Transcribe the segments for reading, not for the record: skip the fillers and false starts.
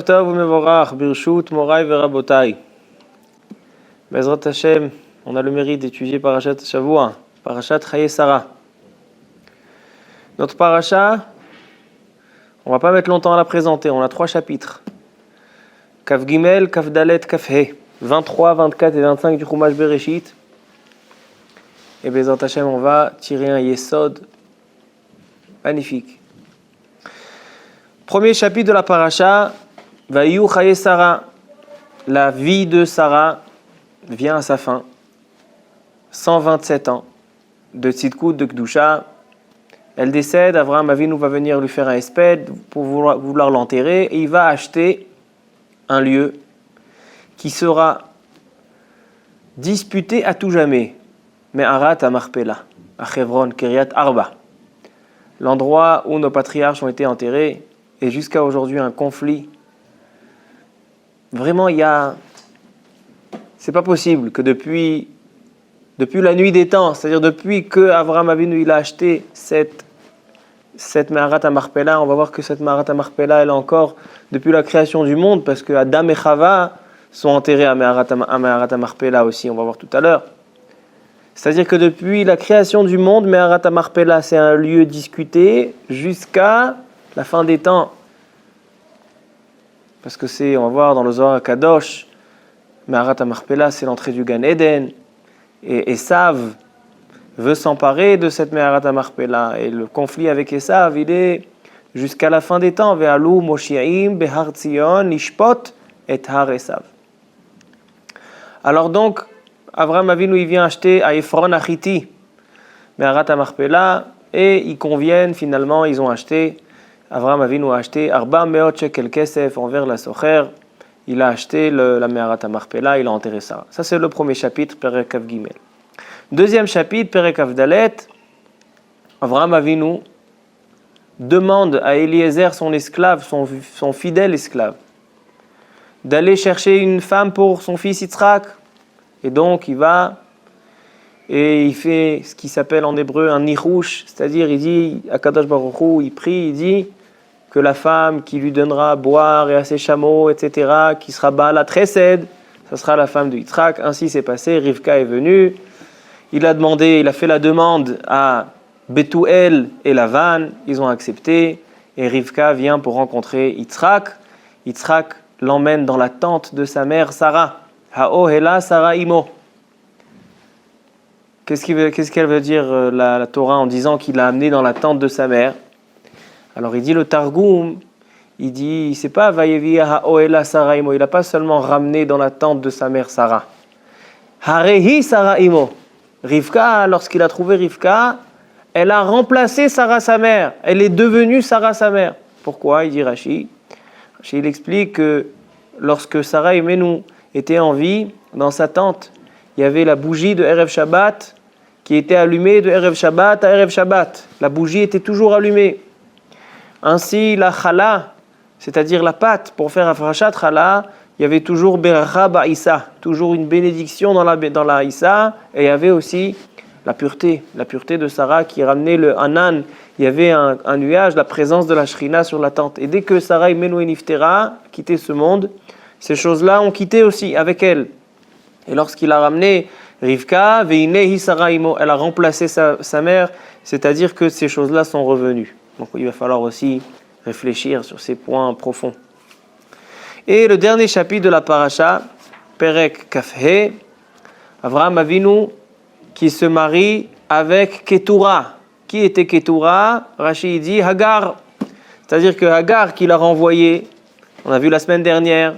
Tov umevorach, birshut morai verabotai. Bezrat Hashem, on a le mérite d'étudier Parashat Shavua, Parashat Chaye Sarah. Notre parasha, on va pas mettre longtemps à la présenter, on a 3 chapitres. Kaf Gimel, Kaf Dalet, Kaf He. 23, 24 et 25 du Chumash Bereshit. Et Bezrat Hashem, on va tirer un Yesod magnifique. Premier chapitre de la parasha, Vayu Chaye Sarah. La vie de Sarah vient à sa fin. 127 ans de tzidkout, de Kedusha. Elle décède, Avraham Avinu va venir lui faire un espède pour vouloir l'enterrer et il va acheter un lieu qui sera disputé à tout jamais. Me'arat HaMachpelah, à Hebron, Kiryat Arba. L'endroit où nos patriarches ont été enterrés et jusqu'à aujourd'hui un conflit. Vraiment, c'est pas possible que depuis la nuit des temps, c'est-à-dire depuis que Avraham Avinu il a acheté cette Me'arat HaMachpelah, on va voir que cette Me'arat HaMachpelah elle est encore depuis la création du monde, parce que Adam et Chava sont enterrés à Me'arat HaMachpelah aussi, on va voir tout à l'heure. C'est-à-dire que depuis la création du monde, Me'arat HaMachpelah c'est un lieu discuté jusqu'à la fin des temps. Parce que on va voir dans le Zohar Kadosh, Me'arat HaMachpelah c'est l'entrée du Gan Eden. Et Esav veut s'emparer de cette Me'arat HaMachpelah. Et le conflit avec Esav, il est jusqu'à la fin des temps. Ve'alu Moshi'im behar Tzion ishpot et har Esav. Alors donc, Avraham Avinu il vient acheter à Ephron Achiti Me'arat HaMachpelah et ils conviennent finalement, ils ont acheté. Avraham Avinu a acheté Arba Meot Shekel Kesef envers la Socher. Il a acheté la Me'arat HaMachpelah, il a enterré Sarah. Ça, c'est le premier chapitre, Perek Kaf Gimel. Deuxième chapitre, Perek Kaf Dalet. Avraham Avinu demande à Eliezer, son esclave, son fidèle esclave, d'aller chercher une femme pour son fils Yitzhak. Et donc, il va et il fait ce qui s'appelle en hébreu un nirouche, c'est-à-dire, il dit, à Kadosh Baruch Hu, il prie, il dit que la femme qui lui donnera à boire et à ses chameaux, etc., qui sera Baalat Chesed, ça sera la femme de Yitzhak. Ainsi s'est passé, Rivka est venue, il a fait la demande à Bethuel et Lavan, ils ont accepté, et Rivka vient pour rencontrer Yitzhak. Yitzhak l'emmène dans la tente de sa mère Sarah. Ha'ohela Sarah Imo. Qu'est-ce qu'elle veut dire la Torah en disant qu'il l'a amené dans la tente de sa mère? Alors il dit le Targum, il dit, c'est pas Vayeviya ha'ohela Sarah Imo, il n'a pas seulement ramené dans la tente de sa mère Sarah. Harehi Sarah Imo. Rivka, lorsqu'il a trouvé Rivka, elle a remplacé Sarah sa mère. Elle est devenue Sarah sa mère. Pourquoi? Il dit Rashi. Rashi il explique que lorsque Sarah et Menou étaient en vie, dans sa tente, il y avait la bougie de Erev Shabbat qui était allumée de Erev Shabbat à Erev Shabbat. La bougie était toujours allumée. Ainsi, la chala, c'est-à-dire la pâte, pour faire Afrashat chala, il y avait toujours Beracha Ba'issa, toujours une bénédiction dans la Issa, et il y avait aussi la pureté de Sarah qui ramenait le Hanan. Il y avait un nuage, la présence de la Shrina sur la tente. Et dès que Sarah et Menou et Niftera quittaient ce monde, ces choses-là ont quitté aussi avec elle. Et lorsqu'il a ramené Rivka, Veinehi Sarah Imo, elle a remplacé sa mère, c'est-à-dire que ces choses-là sont revenues. Donc il va falloir aussi réfléchir sur ces points profonds. Et le dernier chapitre de la parasha, Perek Kaf He, Avraham Avinu qui se marie avec Ketura. Qui était Ketura? Rashi dit Hagar. C'est-à-dire que Hagar qui l'a renvoyé, on a vu la semaine dernière,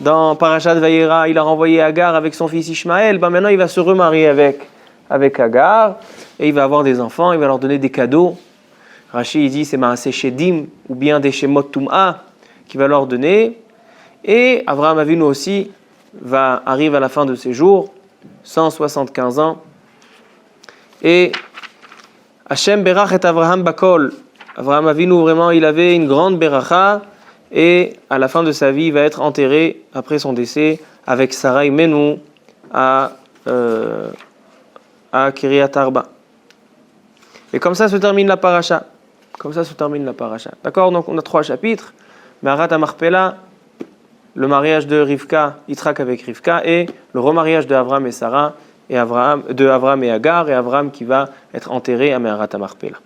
dans Parashat Vayera, il a renvoyé Hagar avec son fils Ishmaël. Maintenant il va se remarier avec Hagar et il va avoir des enfants, il va leur donner des cadeaux. Rashi dit c'est Maaseh Shedim ou bien des Shemot Tum'a qui va leur donner. Et Avraham Avinu aussi arrive à la fin de ses jours, 175 ans. Et Hashem berach et Avraham bakol. Avraham Avinu vraiment il avait une grande beracha. Et à la fin de sa vie, il va être enterré après son décès avec Sarah et Menou à Kiryat Arba. Et comme ça se termine la parasha. D'accord, donc on a 3 chapitres. Me'arat HaMachpelah, le mariage de Rivka, Yitzhak avec Rivka, et le remariage de Avram et Sarah, et de Avram et Agar, et Avram qui va être enterré à Me'arat HaMachpelah.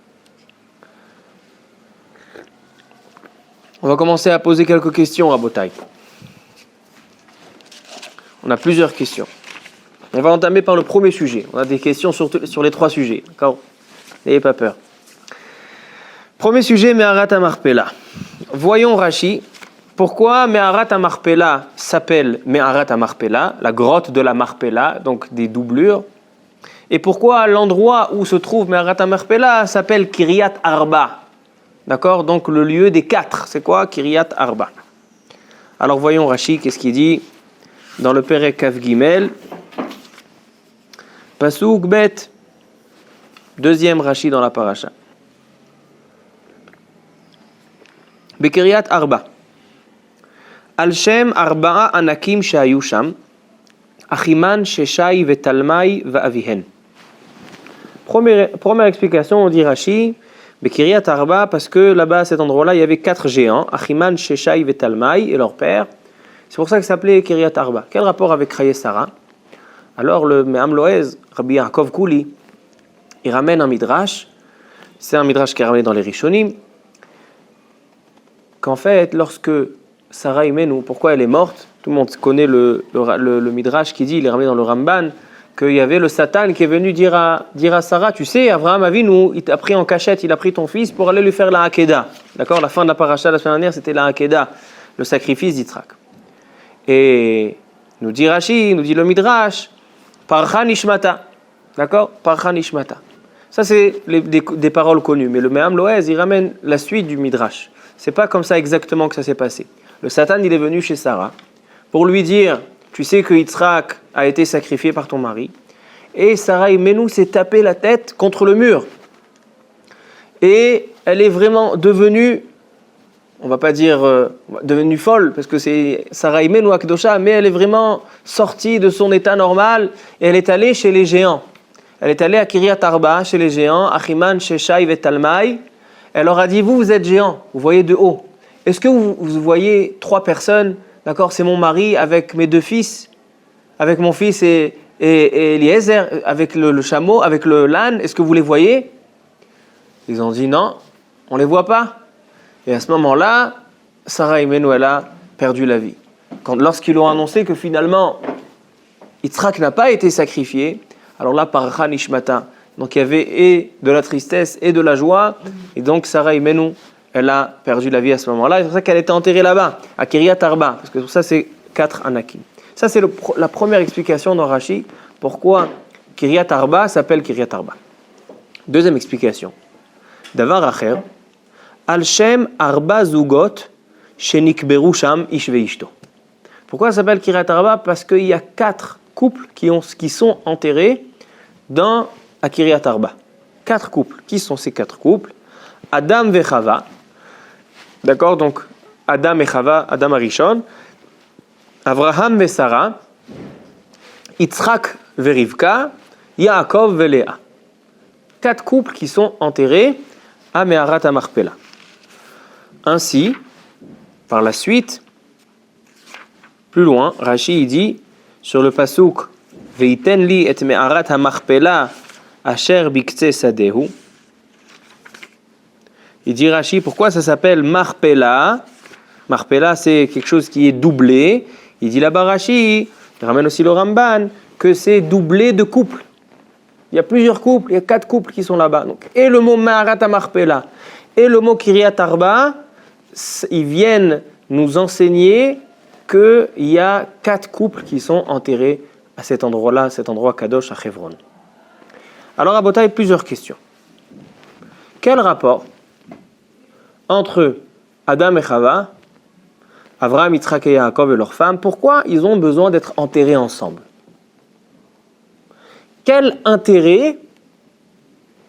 On va commencer à poser quelques questions, Rabotai. On a plusieurs questions. On va entamer par le premier sujet. On a des questions sur les trois sujets. D'accord ? N'ayez pas peur. Premier sujet, Me'arat HaMachpelah. Voyons Rashi. Pourquoi Me'arat HaMachpelah s'appelle Me'arat HaMachpelah, la grotte de la Marpella, donc des doublures. Et pourquoi l'endroit où se trouve Me'arat HaMachpelah s'appelle Kiryat Arba. D'accord ? Donc le lieu des quatre. C'est quoi Kiryat Arba? Alors voyons Rashi, qu'est-ce qu'il dit dans le Perek Kaf Gimel. Pasuk Bet. Deuxième Rashi dans la paracha. Bekiryat Arba. Al-Shem Arba'a Anakim Shayu Sham, Achiman Sheshai Vetalmai Va'avihen. Première explication, on dit Rashi, Bekiryat Arba, parce que là-bas, à cet endroit-là, il y avait 4 géants, Achiman Sheshai Vetalmai et leur père. C'est pour ça que ça s'appelait Kiryat Arba. Quel rapport avec Chaye Sarah? Alors le Me'am Loez, Rabbi Yaakov Kouli, il ramène un midrash, c'est un midrash qui est ramené dans les Rishonim, qu'en fait, lorsque Sarah Imenu, pourquoi elle est morte? Tout le monde connaît le midrash qui dit, il est ramené dans le Ramban, qu'il y avait le Satan qui est venu dire à Sarah, tu sais, Abraham Avinu, il t'a pris en cachette, il a pris ton fils pour aller lui faire la Hakeda. D'accord? La fin de la paracha la semaine dernière, c'était la Hakeda, le sacrifice d'Yitzhak. Et nous dit Rashi, nous dit le midrash, Parcha Nishmata. D'accord? Parcha Nishmata. Ça, c'est des paroles connues. Mais le Me'am Loez, il ramène la suite du midrash. C'est pas comme ça exactement que ça s'est passé. Le Satan, il est venu chez Sarah pour lui dire, tu sais que Yitzhak a été sacrifié par ton mari. Et Sarah Imenu s'est tapé la tête contre le mur. Et elle est vraiment devenue, on va pas dire devenue folle, parce que c'est Sarah Imenu Akdosha, mais elle est vraiment sortie de son état normal et elle est allée chez les géants. Elle est allée à Kiryat Arba, chez les géants, Achiman, Sheshai, Vetalmai. Elle leur a dit, vous êtes géants, vous voyez de haut. Est-ce que vous voyez 3 personnes, d'accord, c'est mon mari avec mes 2 fils, avec mon fils et Eliezer, avec le chameau, avec le l'âne, est-ce que vous les voyez? Ils ont dit non, on ne les voit pas. Et à ce moment-là, Sarah Imenu, elle a perdu la vie. Lorsqu'ils ont annoncé que finalement, Yitzhak n'a pas été sacrifié, alors là, par Hanishmata, donc il y avait et de la tristesse et de la joie, et donc Sarah Imenu, elle a perdu la vie à ce moment-là, et c'est pour ça qu'elle était enterrée là-bas, à Kiryat Arba, parce que pour ça c'est 4 Anakim. Ça c'est la première explication dans Rashi, pourquoi Kiryat Arba s'appelle Kiryat Arba. Deuxième explication, Davar Acher, Al-Shem Arba Zugot, Shenikberu Sham Ish Veishto. Pourquoi ça s'appelle Kiryat Arba? Parce qu'il y a 4 couples qui sont enterrés à Kiryat Arba. 4 couples. Qui sont ces 4 couples? Adam et Chava. D'accord, donc Adam et Chava, Adam Arishon, Avraham et Sarah, Yitzhak et Rivka, Yaakov et Léa. 4 couples qui sont enterrés à Me'arat HaMachpelah. Ainsi, par la suite, plus loin, Rashi dit sur le pasuk Veiten li et Me'arat HaMachpelah asher biktseh sadehu. Il dit Rashi, pourquoi ça s'appelle Marpella? Marpella, c'est quelque chose qui est doublé. Il dit là-bas Rashi, il ramène aussi le Ramban, que c'est doublé de couples. Il y a plusieurs couples, il y a 4 couples qui sont là-bas. Donc, et le mot Me'arat HaMachpelah et le mot Kiryat Arba, ils viennent nous enseigner qu'il y a 4 couples qui sont enterrés à cet endroit-là, cet endroit Kadosh à Hebron. Alors à Botaï, plusieurs questions. Quel rapport entre Adam et Chava, Avraham, Yitzhak et Yaakov et leurs femmes, pourquoi ils ont besoin d'être enterrés ensemble? Quel intérêt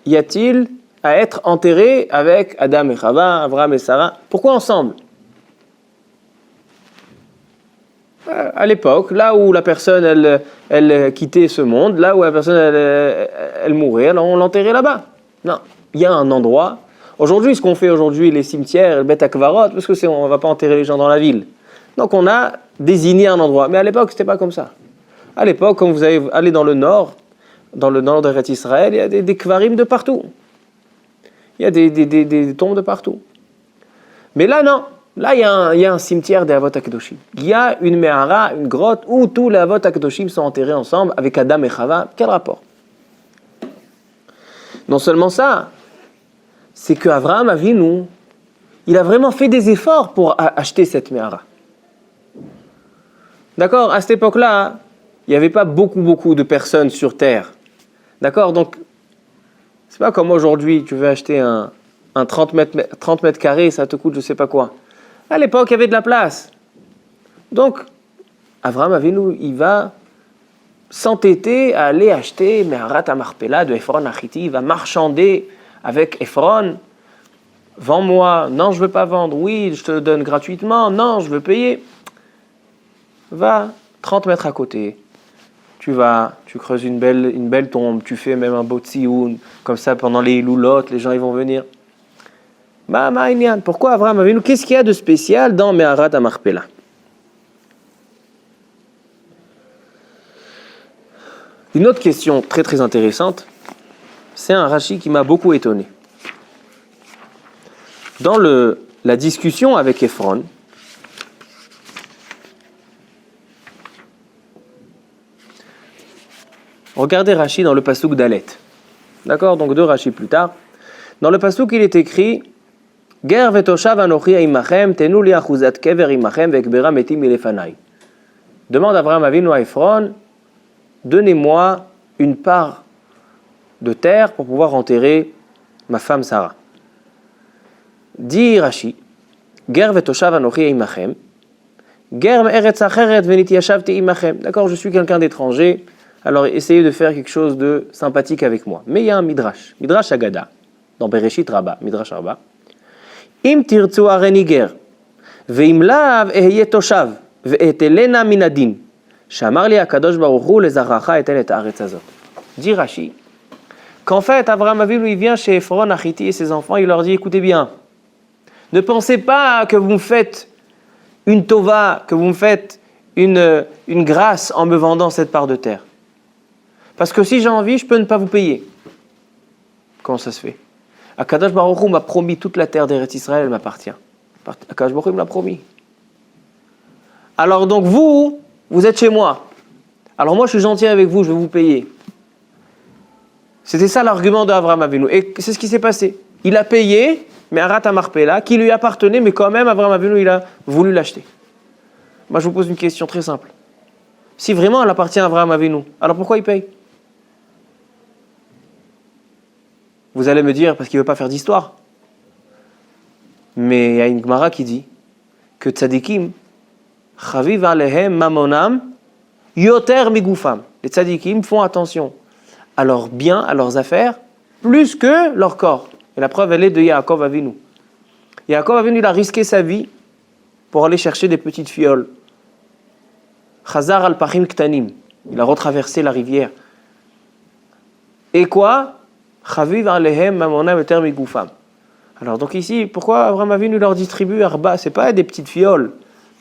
y a-t-il à être enterrés avec Adam et Chava, Avraham et Sarah? Pourquoi ensemble? À l'époque, là où la personne elle quittait ce monde, là où la personne elle mourait, alors on l'enterrait là-bas. Non, il y a un endroit. Aujourd'hui, ce qu'on fait aujourd'hui, les cimetières, les bêtes à kvarot, parce que on ne va pas enterrer les gens dans la ville. Donc on a désigner un endroit. Mais à l'époque, c'était pas comme ça. À l'époque, quand vous allez dans le nord d'Eretz Israël, il y a des kvarim de partout. Il y a des tombes de partout. Mais là, non. Là, il y a un cimetière des Avot HaKadoshim. Il y a une Mehara, une grotte, où tous les Avot HaKadoshim sont enterrés ensemble avec Adam et Chava. Quel rapport? Non seulement ça, c'est qu'Avraham Avinu, il a vraiment fait des efforts pour acheter cette Mehara. D'accord? À cette époque-là, il n'y avait pas beaucoup de personnes sur Terre. D'accord? Donc, c'est pas comme aujourd'hui, tu veux acheter un 30 mètres carrés, ça te coûte je sais pas quoi. À l'époque, il y avait de la place. Donc, Avraham Avinu, il va s'entêter à aller acheter Meharat HaMarpela de Ephron Achiti. Il va marchander avec Ephron. Vends-moi. Non, je ne veux pas vendre. Oui, je te le donne gratuitement. Non, je veux payer. Va 30 mètres à côté. Tu creuses une belle tombe. Tu fais même un beau tsioun. Comme ça, pendant les loulottes, les gens ils vont venir. Pourquoi Avraham Avinu? Qu'est-ce qu'il y a de spécial dans Meharat HaMarpela? Une autre question très très intéressante, c'est un Rashi qui m'a beaucoup étonné. Dans la discussion avec Ephron, regardez Rashi dans le pasuk d'Alet. D'accord? Donc 2 Rashi plus tard. Dans le pasuk, il est écrit Ger vetoshav anochi imachem tenu li achuzat kever imachem vekbera metim milefanai. Demande Avraham Avinu à Ephron, donnez-moi une part de terre pour pouvoir enterrer ma femme Sarah. Dit Rashi, Ger vetoshav anochi imachem, Ger me'eretz acheret venityashavti imachem. D'accord, je suis quelqu'un d'étranger, alors essayez de faire quelque chose de sympathique avec moi. Mais il y a un midrash, Midrash Agada, dans Bereshit Rabbah, Midrash Rabbah. Im tirtzu areni ger, ve'im lav ehye toshav, ve'etelena minadin. Shamar li HaKadosh Baruch Hu lezaracha eten et haaretz hazot. Dit Rashi qu'en fait, Avraham Avinu, il vient chez Ephron Achiti et ses enfants, il leur dit, écoutez bien, ne pensez pas que vous me faites une tova, que vous me faites une grâce en me vendant cette part de terre. Parce que si j'ai envie, je peux ne pas vous payer. Comment ça se fait? HaKadosh Baruch Hu m'a promis toute la terre d'Eretz Israël, elle m'appartient. HaKadosh Baruch Hu me l'a promis. Alors donc vous êtes chez moi. Alors moi je suis gentil avec vous, je vais vous payer. C'était ça l'argument d'Avraham Avinu. Et c'est ce qui s'est passé. Il a payé Meharat HaMarpela, qui lui appartenait, mais quand même Avraham Avinu, il a voulu l'acheter. Moi je vous pose une question très simple. Si vraiment elle appartient à Avraham Avinu, alors pourquoi il paye? Vous allez me dire, parce qu'il ne veut pas faire d'histoire. Mais il y a une Gemara qui dit que tzadikim, chaviv alehem mamonam, yoter migufam. Les tzadikim font attention à leurs biens, à leurs affaires, plus que leur corps. Et la preuve, elle est de Yaakov Avinu. Yaakov Avinu, il a risqué sa vie pour aller chercher des petites fioles. Chazar al-Pachim Ktanim. Il a retraversé la rivière. Et quoi? Chaviv alehem mamonam yoter migufam. Alors donc ici, pourquoi Avraham Avinu leur distribue arba? C'est pas des petites fioles.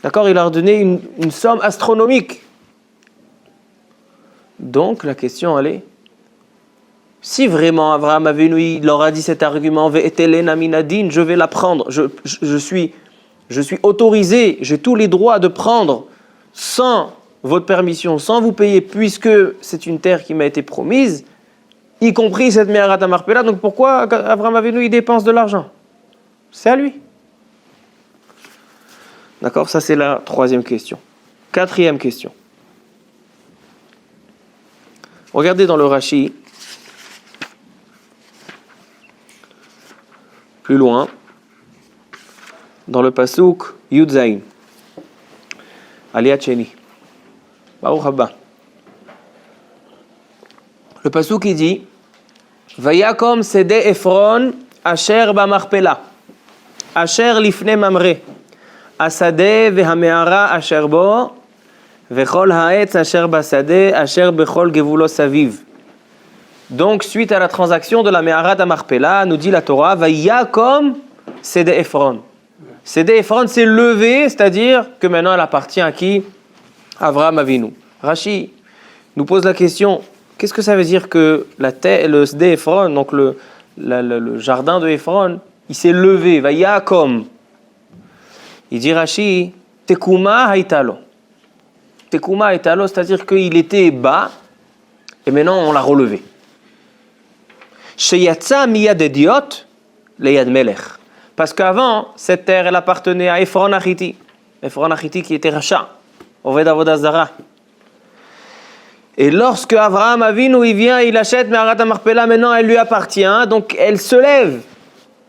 D'accord? Il leur a donné une somme astronomique. Donc la question elle est, si vraiment Avraham Avinu il leur a dit cet argument, ve'etelena minadin, je vais la prendre, je suis autorisé, j'ai tous les droits de prendre sans votre permission, sans vous payer, puisque c'est une terre qui m'a été promise, y compris cette Meharat HaMarpela, donc pourquoi Avraham Avinu il dépense de l'argent? C'est à lui. D'accord? Ça c'est la 3e question. 4e question. Regardez dans le Rashi, plus loin, dans le pasuk Yud Zayin, Aliyat Sheni, Baruch Haba. Le pasuk il dit, Vayakom sede Ephron asher b'marpela, asher lifne mamre, asade vehamehara asher bo, vechol haetz asher basade, asher bechol gevulo saviv. Donc, suite à la transaction de la Meharat HaMarpela, nous dit la Torah, Vayakom sede Ephron. Sédé Ephron s'est levé, c'est-à-dire que maintenant elle appartient à qui? Avraham Avinu. Rashi nous pose la question, qu'est-ce que ça veut dire que le Sédé Ephron, donc le jardin de Ephron, il s'est levé, va Yakom. Il dit Rashi, Tekuma haitalo. Tekuma haitalo, c'est-à-dire qu'il était bas, et maintenant on l'a relevé. Sheyatsa miyad ediot leyad melech. Parce qu'avant, cette terre, elle appartenait à Ephron Achiti. Ephron Achiti qui était rachat, Oved Avodah Zara. Et lorsque Avraham Avinu, il vient, il achète Me'arat HaMachpelah, maintenant elle lui appartient, donc elle se lève.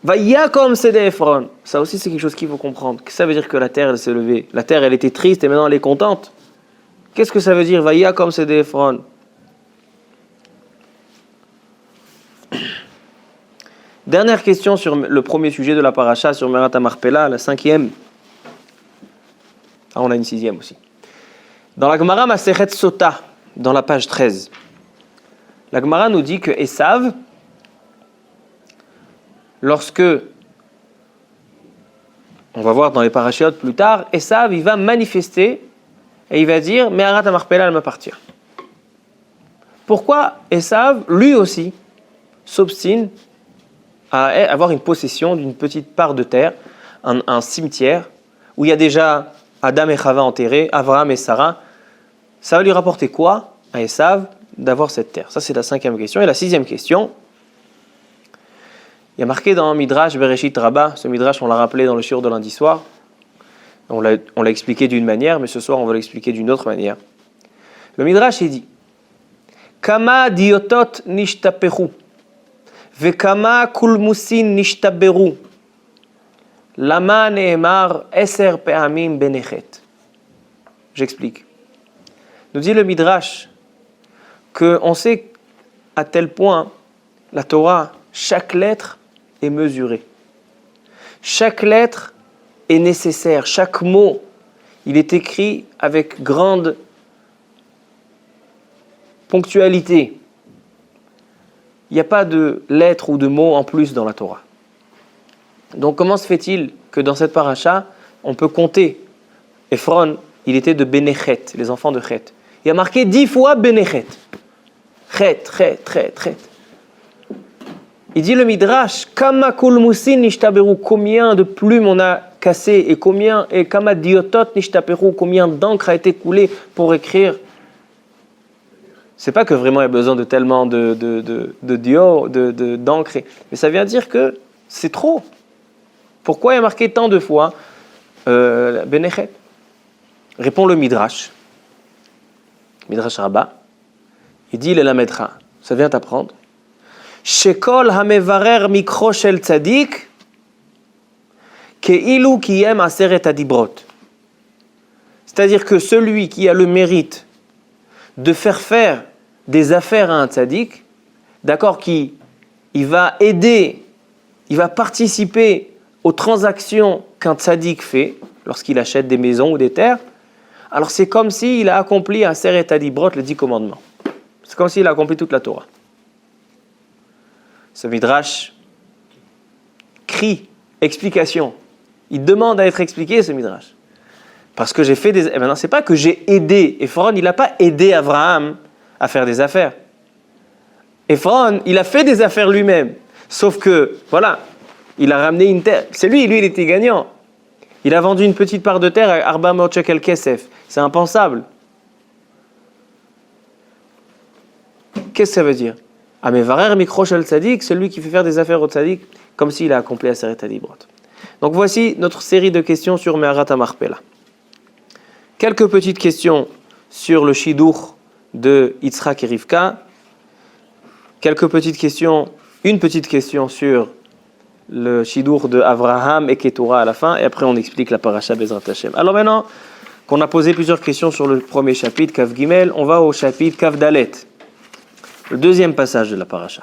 Va Yakom Sédé Ephron. Ça aussi, c'est quelque chose qu'il faut comprendre. Qu'est-ce que ça veut dire que la terre, elle s'est levée? La terre, elle était triste et maintenant elle est contente. Qu'est-ce que ça veut dire? Va Yakom Sédé Ephron. Dernière question sur le premier sujet de la paracha, sur Me'arat HaMachpelah, la 5e. Ah, on a une 6e aussi. Dans la Gemara Masechet Sota, dans la page 13, la Gemara nous dit que Esav, lorsque, on va voir dans les parachiotes plus tard, Esav, il va manifester et il va dire Me'arat HaMachpelah, elle m'appartient. Pourquoi Esav, lui aussi, s'obstine à avoir une possession d'une petite part de terre, un cimetière, où il y a déjà Adam et Chava enterrés, Avraham et Sarah? Ça va lui rapporter quoi à Esav d'avoir cette terre? Ça, c'est la 5e question. Et la 6e question, il y a marqué dans Midrash Bereshit Rabbah, ce Midrash, on l'a rappelé dans le shiur de lundi soir, on l'a expliqué d'une manière, mais ce soir, on va l'expliquer d'une autre manière. Le Midrash, il dit Kama diotot nishtapechu Vekama kulmusin nishtaberu Lama neemar eser pe'amim benechet. J'explique. Nous dit le Midrash qu'on sait à tel point la Torah, chaque lettre est mesurée. Chaque lettre est nécessaire. Chaque mot, il est écrit avec grande ponctualité. Il n'y a pas de lettres ou de mots en plus dans la Torah. Donc comment se fait-il que dans cette paracha, on peut compter? Ephron, il était de Benechet, les enfants de Chet. Il y a marqué 10 fois Benechet. Chet. Il dit le Midrash, Kama kulmusin nishtaberu, combien de plumes on a cassé et Kama diotot nishtaberu, combien d'encre a été coulée pour écrire. C'est pas que vraiment il y a besoin de tellement d'encre, mais ça vient dire que c'est trop. Pourquoi il y a marqué tant de fois Benechet? Répond le Midrash. Midrash Rabbah. Il dit le Lamedra. Ça vient t'apprendre. Shekol hamevarer mikro shel tzadik keilu kiyem aseret adibrot. C'est-à-dire que celui qui a le mérite de faire des affaires à un tzaddik, d'accord, il va aider, il va participer aux transactions qu'un tzaddik fait lorsqu'il achète des maisons ou des terres, alors c'est comme s'il a accompli un Seret Adibrot, les 10 commandements. C'est comme s'il a accompli toute la Torah. Ce Midrash crie explication. Il demande à être expliqué, ce Midrash. Parce que j'ai fait des... Maintenant, c'est pas que j'ai aidé. Ephron, il n'a pas aidé Avraham à faire des affaires. Ephron, il a fait des affaires lui-même. Sauf que, voilà, il a ramené une terre. C'est lui, il était gagnant. Il a vendu une petite part de terre à Arba Mot Shekel Kesef. C'est impensable. Qu'est-ce que ça veut dire? Amevarer mikro shel tzadik, celui qui fait faire des affaires au tzadik, comme s'il a accompli la Seret Adibrot. Donc voici notre série de questions sur Me'arat HaMachpelah. Quelques petites questions sur le Shidur de Yitzhak et Rivka. Quelques petites questions, une petite question sur le Shidur de Avraham et Ketura à la fin, et après on explique la paracha Bezrat Hashem. Alors maintenant qu'on a posé plusieurs questions sur le premier chapitre, Kav Gimel, on va au chapitre Kav Dalet, le deuxième passage de la paracha.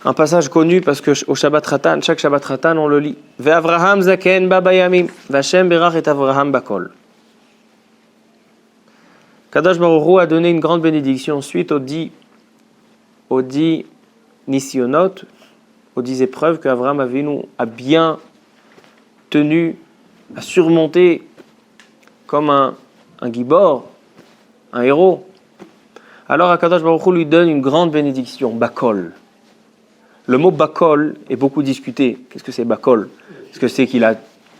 Un passage connu parce que au Shabbat Ratan, chaque Shabbat Ratan, on le lit. Ve'Avraham zaken ba bayamim, ve'Hashem berach et Avraham bakol. Kadosh Baruch Hu a donné une grande bénédiction suite aux dix Nisionot, aux 10 épreuves qu'Avraham Avinu a bien tenu, a surmonté comme un gibor, un héros. Alors Akadosh Baruch Hu lui donne une grande bénédiction, Bakol. Le mot Bakol est beaucoup discuté. Qu'est-ce que c'est Bakol? Est-ce que c'est qu'il a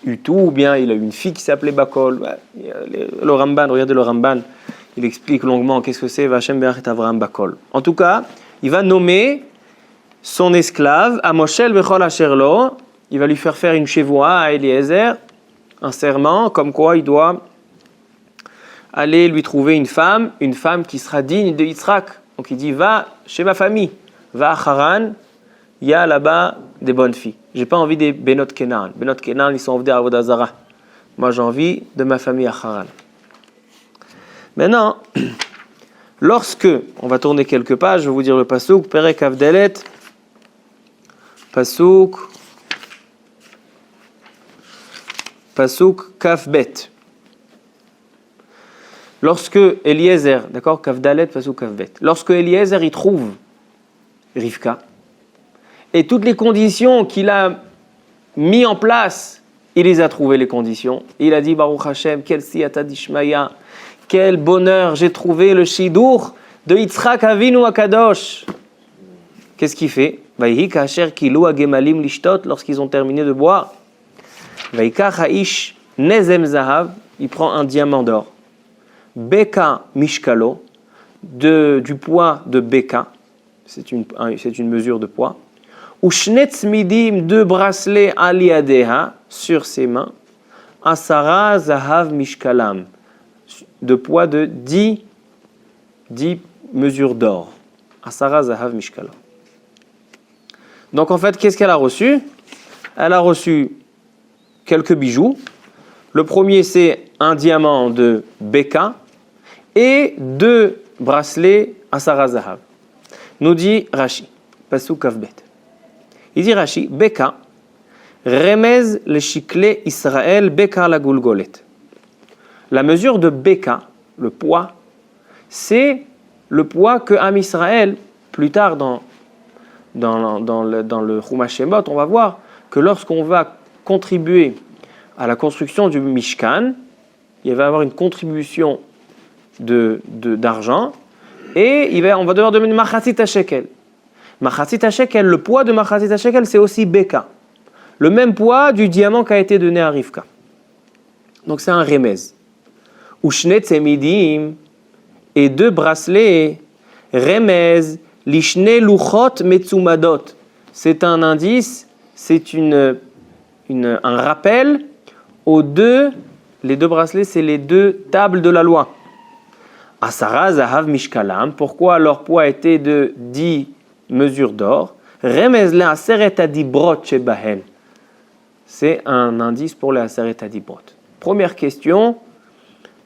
eu tout ou bien il a eu une fille qui s'appelait Bakol? Le Ramban, regardez le Ramban, il explique longuement qu'est-ce que c'est Vachem Be'achet Avraham Bakol. En tout cas, il va nommer son esclave à Moshel Bechol Asherlo. Il va lui faire une chevoie à Eliezer, un serment, comme quoi il doit aller lui trouver une femme qui sera digne de Yitzhak. Donc il dit, va chez ma famille, va à Haran, il y a là-bas des bonnes filles. J'ai pas envie des Benot Kenan. Benot Kenan, ils sont venus à Avodah Zarah. Moi, j'ai envie de ma famille à Haran. Maintenant, lorsque, on va tourner quelques pages, je vais vous dire le Pasuk, Perek Avdelet, Pasuk Kafbet. Lorsque Eliezer, d'accord, Kafdalet, Pasuk Kafbet. Lorsque Eliezer y trouve Rivka, et toutes les conditions qu'il a mis en place, il les a trouvées les conditions. Il a dit Baruch Hashem, quel siyata dishmaya, quel bonheur, j'ai trouvé le shidur de Yitzhak Avinu Akadosh. Qu'est-ce qu'il fait? Vayhi kasher kilu agemalim lishtot, lorsqu'ils ont terminé de boire. Vayikach haish nezem zahav, il prend un diamant d'or. Beka mishkalo, du poids de Beka, c'est une mesure de poids. Ushnetz midim, 2 bracelets aliadeha, sur ses mains. Asara zahav mishkalam, de poids de 10 mesures d'or. Asara zahav mishkalam. Donc en fait, qu'est-ce qu'elle a reçu? Elle a reçu quelques bijoux. Le premier, c'est un diamant de Beka et 2 bracelets Asara zahav. Nous dit Rashi, Pasuk Kafbet. Il dit Rashi, Beka, remez le shikle Israël, Beka la gulgolet. La mesure de Beka, le poids, c'est le poids que Am Israël, plus tard dans le Chumash Shemot, on va voir que lorsqu'on va contribuer à la construction du Mishkan, il va y avoir une contribution d'argent et on va devoir donner Machatzit HaShekel. Machatzit HaShekel, le poids de Machatzit HaShekel, c'est aussi Beka. Le même poids du diamant qui a été donné à Rivka. Donc c'est un remez. Ushnet Semidim et 2 bracelets, remez, lishne luchot metzumadot. C'est un indice, c'est un rappel aux les 2 bracelets, c'est les 2 tables de la loi. Asara zahav mishkalam, pourquoi leur poids était de 10 mesures d'or? Remez le aseret adibrot shebahen. C'est un indice pour les aseret adibrot. Première question,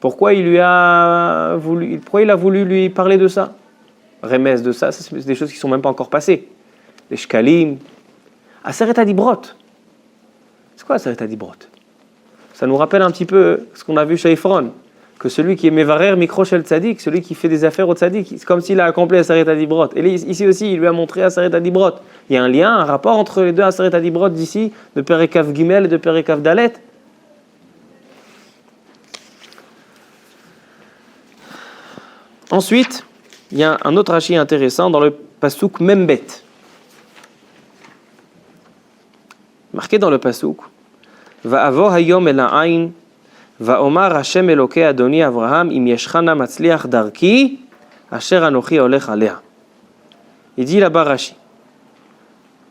pourquoi il a voulu lui parler de ça? Remez de ça, c'est des choses qui ne sont même pas encore passées. Les shkalim. Aseret adibrot. C'est quoi aseret adibrot? Ça nous rappelle un petit peu ce qu'on a vu chez Ephron, que celui qui est mevarer mikro shel tzadik, celui qui fait des affaires au tzadik, c'est comme s'il a accompli aseret adibrot. Et ici aussi, il lui a montré aseret adibrot. Il y a un lien, un rapport entre les 2 aseret adibrot d'ici, de Perekav Gimel et de Perekav Dalet. Ensuite, il y a un autre Rashi intéressant dans le Pasuk Membet. Marqué dans le Pasuk, Va'avo hayom el ha'ain, va'omar Hashem Elokei Adoni Avraham, im yeshchana matzliach darki, asher anochi olech alea. Il dit là-bas Rashi,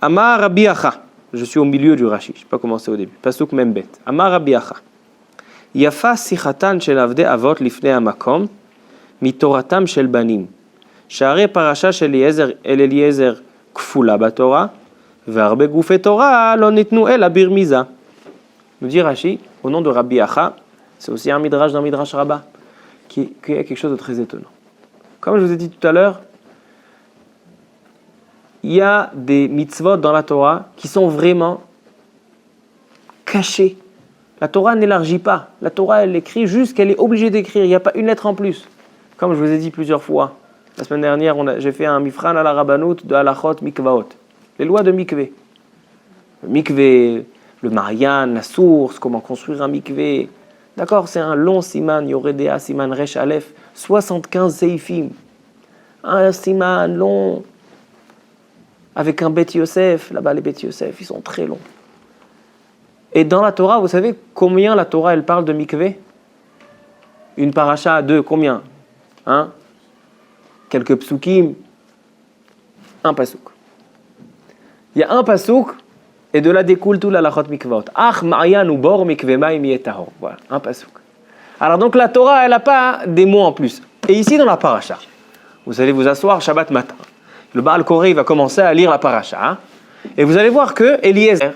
Amar Rabbi Acha, je suis au milieu du Rashi, je n'ai pas commencé au début, Pasuk Membet. Amar Rabbi Acha, Yafa sichatan shel avdei avot lifnei hamakom, mitoratam shel banim. שהרי פרשה של אליעזר כפולה בתורה, והרבה גופי תורה לא ניתנו אלא ברמיזה. Nous dit Rashi, au nom de Rabbi Acha, c'est aussi un midrash d'un midrash rabbah, qui est quelque chose de très étonnant. Comme je vous ai dit tout à l'heure, il y a des mitzvot dans la Torah qui sont vraiment cachés. La Torah n'élargit pas. La Torah, elle écrit juste qu'elle est obligée d'écrire. Il n'y a pas une lettre en plus. Comme je vous ai dit plusieurs fois. La semaine dernière, j'ai fait un mifran à la rabbanout de halachot mikvaot. Les lois de mikvé. Le mikvé, le marian, la source, comment construire un mikvé. D'accord, c'est un long siman, Yoredea, siman resh aleph, 75 seifim. Un siman long, avec un Bet Yosef. Là-bas, les Bet Yosef, ils sont très longs. Et dans la Torah, vous savez combien la Torah, elle parle de mikvé? Une paracha à deux, combien? Hein? Quelques psukim. Un pasouk. Il y a un pasouk, et de là découle tout la lachot mikvaot. Ach ma'yan ou bor mikve ma'im yetahor. Voilà, un pasouk. Alors donc la Torah, elle n'a pas des mots en plus. Et ici dans la paracha, vous allez vous asseoir Shabbat matin. Le Baal Koré va commencer à lire la paracha. Et vous allez voir que Eliezer,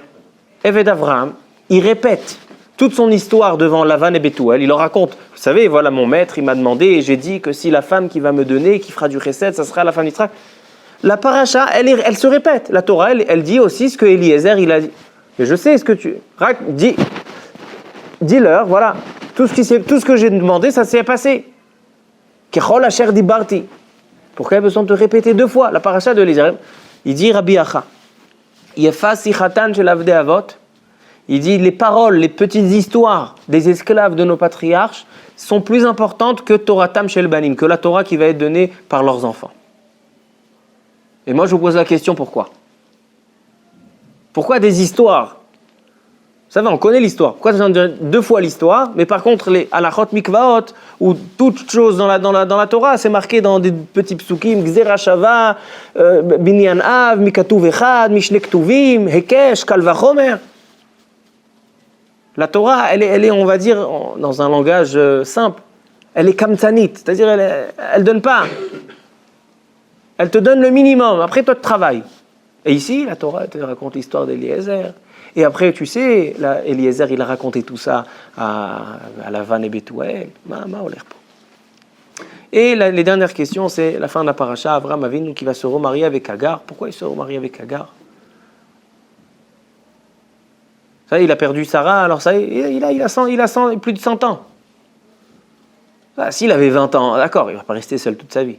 Eved Avraham, il répète toute son histoire devant Lavan et Bethuel. Il leur raconte, vous savez, voilà mon maître, il m'a demandé, et j'ai dit que si la femme qui va me donner, qui fera du chesed, ça sera la femme d'Israël. La paracha, elle se répète. La Torah, elle dit aussi ce que Eliezer, il a dit. Mais je sais ce que tu... Dis-leur, voilà. Tout ce que j'ai demandé, ça s'est passé. Kechol asher dibarti. Pourquoi il y a besoin de répéter deux fois la paracha de Eliezer? Il dit Rabbi Acha. Yefa sichatan shel avdei avot. Il dit les paroles, les petites histoires des esclaves de nos patriarches sont plus importantes que Toratam shel banim, que la Torah qui va être donnée par leurs enfants. Et moi je vous pose la question, pourquoi? Pourquoi des histoires? Vous savez, on connaît l'histoire. Pourquoi ça dire deux fois l'histoire? Mais par contre, les halachot mikvaot, ou toute chose dans la Torah, c'est marqué dans des petits psukim, Gzera Shava, Binyan Av, Mikatuv Echad, Mishne Ktuvim, Hekesh, Kal Vachomer. La Torah, elle est, on va dire, dans un langage simple, elle est kamtanit, c'est-à-dire elle donne pas. Elle te donne le minimum, après toi tu travailles. Et ici, la Torah, elle te raconte l'histoire d'Eliezer. Et après, tu sais, Eliezer, il a raconté tout ça à Lavan et Bethuel. Et les dernières questions, c'est la fin de la paracha, Avraham Avinu qui va se remarier avec Agar. Pourquoi il se remarie avec Agar? Ça, il a perdu Sarah, alors ça, il a plus de 100 ans. Ah, s'il avait 20 ans, d'accord, il ne va pas rester seul toute sa vie.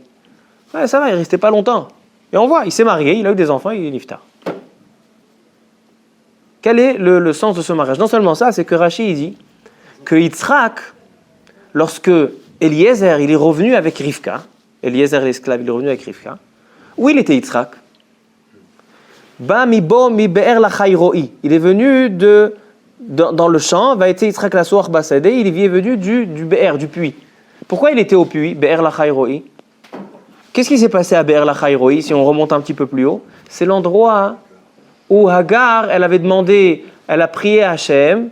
Ouais, ça va, il ne restait pas longtemps. Et on voit, il s'est marié, il a eu des enfants, il est niftar. Quel est le sens de ce mariage? Non seulement ça, c'est que Rashi dit que Yitzhak, lorsque Eliezer il est revenu avec Rivka, Eliezer l'esclave, il est revenu avec Rivka, où il était Yitzhak? Ba mi bo mi be'er la chayroi. Il est venu dans le champ, va être Yitzhak la soir basadé, il est venu du be'er, du puits. Pourquoi il était au puits, be'er la chayroi? Qu'est-ce qui s'est passé à be'er la chayroi, si on remonte un petit peu plus haut? C'est l'endroit où Hagar, elle avait demandé, elle a prié à Hachem,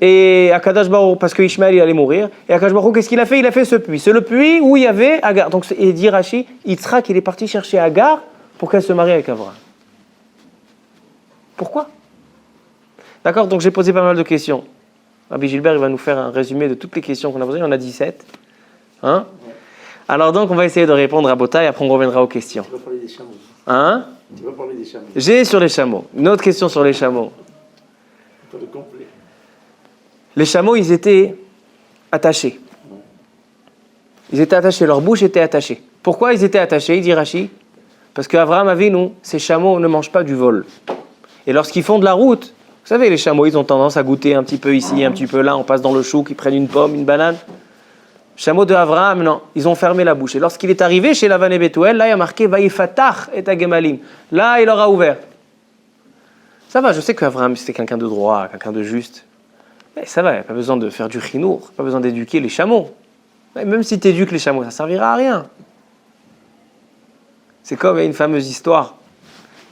et à Kadosh Baruch, parce que Ishmaël il allait mourir, et à Kadosh Baruch, qu'est-ce qu'il a fait? Il a fait ce puits. C'est le puits où il y avait Hagar. Donc, il dit Rashi, Yitzhak, il est parti chercher Hagar pour qu'elle se marie avec Abraham. Pourquoi? D'accord, donc j'ai posé pas mal de questions. Rabbi Gilbert, il va nous faire un résumé de toutes les questions qu'on a posées. Il y en a 17. Hein? Alors donc, on va essayer de répondre à Bota et après on reviendra aux questions. Tu vas parler des chameaux. Hein? Tu vas parler des chameaux. J'ai sur les chameaux. Une autre question sur les chameaux. Pour le complet. Les chameaux, ils étaient attachés. Ils étaient attachés, leur bouche était attachée. Pourquoi ils étaient attachés, il dit Rashi? Parce qu'Avraham Avinu, ces chameaux ne mangent pas du vol. Et lorsqu'ils font de la route, vous savez, les chameaux, ils ont tendance à goûter un petit peu ici, un petit peu là, on passe dans le chouk, ils prennent une pomme, une banane. Chameau de Avraham, non, ils ont fermé la bouche. Et lorsqu'il est arrivé chez Lavan et Bethuel, là, il y a marqué Vaïfatach et Agemalim. Là, il leur a ouvert. Ça va, je sais qu'Avraham, c'était quelqu'un de droit, quelqu'un de juste. Mais ça va, il n'y a pas besoin de faire du chinour, pas besoin d'éduquer les chameaux. Mais même si tu éduques les chameaux, ça ne servira à rien. C'est comme une fameuse histoire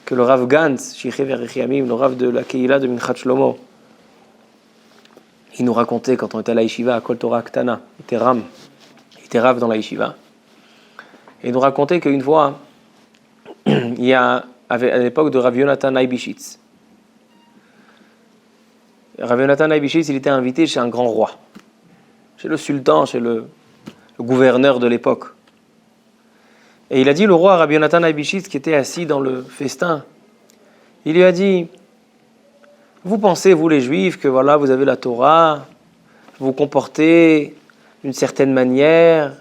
que le Rav Gantz, Shiché Verichiamim, le Rav de la Keila de Minchat Shlomo, il nous racontait quand on était à la yeshiva à Kol Torah Ktana, il était Rav dans la yeshiva, et il nous racontait qu'une fois, il y a, à l'époque de Rav Yonatan Aibishitz, Rav Yonatan Aibishitz, il était invité chez un grand roi, chez le sultan, chez le gouverneur de l'époque. Et il a dit, le roi Rabbi Yonatan Aibishitz, qui était assis dans le festin, il lui a dit, vous pensez, vous les juifs, que voilà, vous avez la Torah, vous vous comportez d'une certaine manière.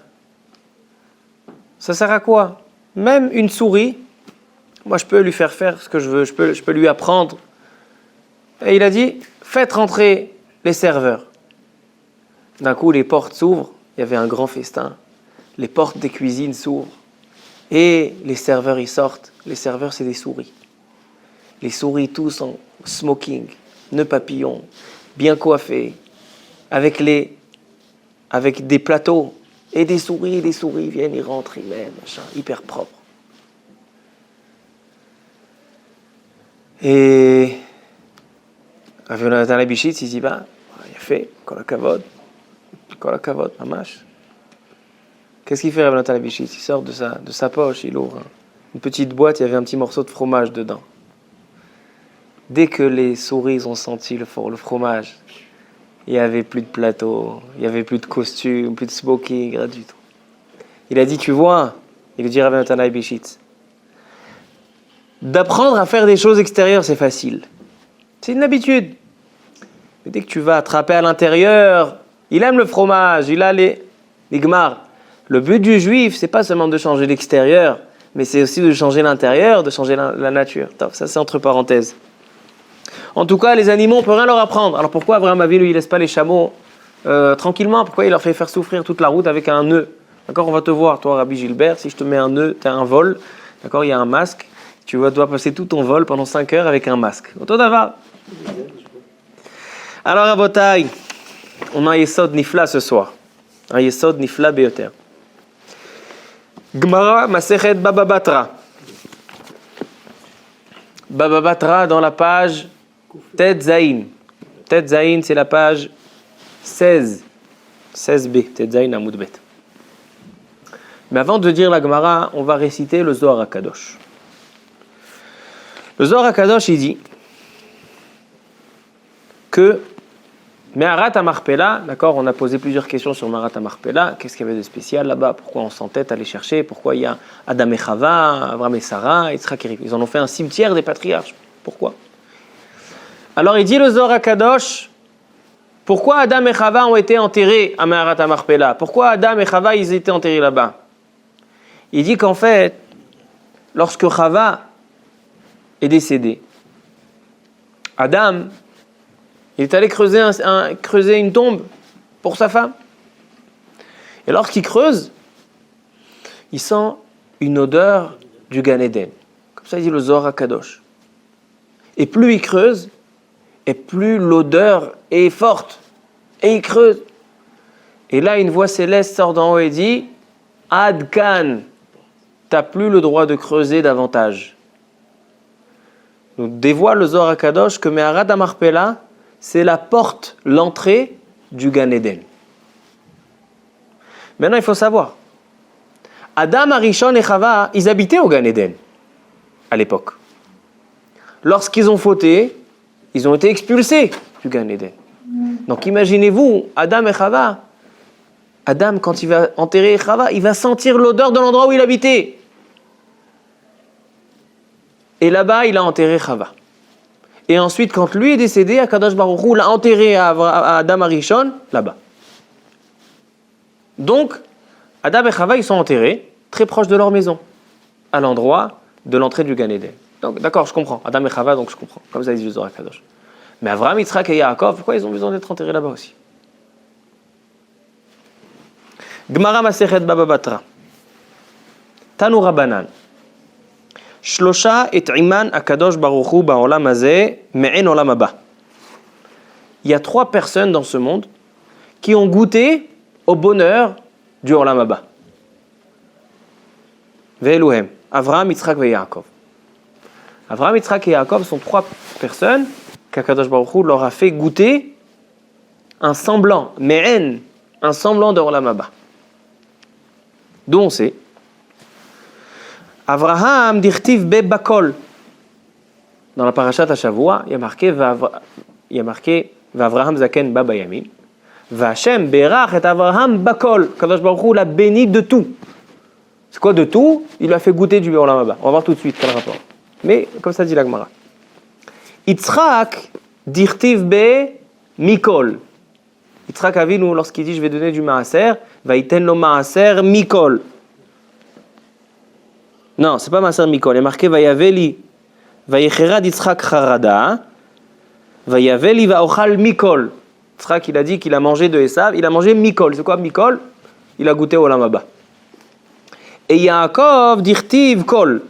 Ça sert à quoi? Même une souris, moi je peux lui faire ce que je veux, je peux lui apprendre Et il a dit, faites rentrer les serveurs. D'un coup, les portes s'ouvrent, il y avait un grand festin. Les portes des cuisines s'ouvrent. Et les serveurs, ils sortent. Les serveurs, c'est des souris. Les souris, tous en smoking, nœuds papillons, bien coiffés, avec des plateaux. Et des souris viennent, ils rentrent, ils viennent, machin, hyper propre. Et Rav Yonatan Leibishitz, il dit, il a fait, kol hakavod, mamash. Qu'est-ce qu'il fait Rav Yonatan Leibishitz? Il sort de sa poche, il ouvre une petite boîte, il y avait un petit morceau de fromage dedans. Dès que les souris ont senti le fromage, il n'y avait plus de plateau, il n'y avait plus de costume, plus de smoking, rien du tout. Il a dit, tu vois, il dit Rav Yonatan Leibishitz, d'apprendre à faire des choses extérieures, c'est facile. C'est une habitude. Mais dès que tu vas attraper à l'intérieur, il aime le fromage, il a les gmars. Le but du juif, c'est pas seulement de changer l'extérieur, mais c'est aussi de changer l'intérieur, de changer la nature. Ça, c'est entre parenthèses. En tout cas, les animaux, on ne peut rien leur apprendre. Alors pourquoi Abraham Avinu, il laisse pas les chameaux tranquillement? Pourquoi il leur fait faire souffrir toute la route avec un nœud? D'accord, on va te voir, toi, Rabbi Gilbert, si je te mets un nœud, tu as un vol, d'accord, il y a un masque, tu dois passer tout ton vol pendant 5 heures avec un masque. Alors, Rabotai, on a un Yesod Nifla ce soir. Un Yesod Nifla Beyoter. Gemara Masechet Baba Batra. Baba Batra dans la page Tet Zain. Tet Zain, c'est la page 16. 16b. Tet Zain Amoud Bet. Mais avant de dire la Gemara, on va réciter le Zohar HaKadosh. Le Zohar HaKadosh, il dit que Me'arat HaMarpela, d'accord, on a posé plusieurs questions sur Me'arat HaMarpela. Qu'est-ce qu'il y avait de spécial là-bas? Pourquoi on s'entête à aller chercher? Pourquoi il y a Adam et Chava, Avraham et Sarah, Yitzhak et Rivka? Ils en ont fait un cimetière des patriarches. Pourquoi? Alors il dit le Zohar HaKadosh, pourquoi Adam et Chava ont été enterrés à Me'arat HaMarpela? Pourquoi Adam et Chava ils étaient enterrés là-bas? Il dit qu'en fait, lorsque Chava est décédé, Adam, il est allé creuser une tombe pour sa femme. Et lorsqu'il creuse, il sent une odeur du Gan Eden. Comme ça, il dit le Zohar HaKadosh. Et plus il creuse, et plus l'odeur est forte. Et il creuse. Et là, une voix céleste sort d'en haut et dit Ad Kan, t'as plus le droit de creuser davantage. Nous dévoile le Zohar HaKadosh que Me'arat HaMarpela, c'est la porte, l'entrée du Gan Eden. Maintenant, il faut savoir, Adam, Arishon et Chava, ils habitaient au Gan Eden à l'époque. Lorsqu'ils ont fauté, ils ont été expulsés du Gan Eden. Donc imaginez-vous, Adam et Chava, Adam, quand il va enterrer Chava, il va sentir l'odeur de l'endroit où il habitait. Et là-bas, il a enterré Chava. Et ensuite, quand lui est décédé, Akadosh Baruch Hu l'a enterré à Adam Arishon, là-bas. Donc, Adam et Chava, ils sont enterrés très proches de leur maison, à l'endroit de l'entrée du Gan Eden. Donc, d'accord, je comprends. Adam et Chava, donc je comprends. Comme ça, ils disent le Zohar HaKadosh. Mais Avraham, Yitzhak et Yaakov, pourquoi ils ont besoin d'être enterrés là-bas aussi? Gemara Masechet Baba Batra. Tanu Rabanan. Shlosha et Iman Akadosh Baruch Hu ba'olam hazeh me'en olam haba. Il y a 3 personnes dans ce monde qui ont goûté au bonheur du olam haba. Ve'eluhem, Avraham, Yitzhak et Yaakov. Avraham, Yitzhak et Yaakov sont 3 personnes qu'Akadosh Baruch Hu leur a fait goûter un semblant, me'en, un semblant de olam haba. D'où on sait Avraham dirtiv be bakol. Dans la parashat Hashavua, il y a marqué Vavraham zaken ba bayamim. V'Hashem berach et Avraham bakol. Kadosh Baruch Hu l'a béni de tout. C'est quoi de tout? Il lui a fait goûter du olam haba. On va voir tout de suite quel rapport. Mais comme ça dit la Gemara. Yitzhak dirtiv be mikol. Yitzhak Avinu, lorsqu'il dit je vais donner du maaser, va iten lo maaser mikol. Non, c'est pas Maaser Mikol. Il est marqué Vayaveli, Vayechera d'Yitzhak Charada, Vayavel va ochal mikol. Yitzhak, il a dit qu'il a mangé de Esav, il a mangé mikol. C'est quoi mikol? Il a goûté au olam haba. Et Yaakov dirtiv kol.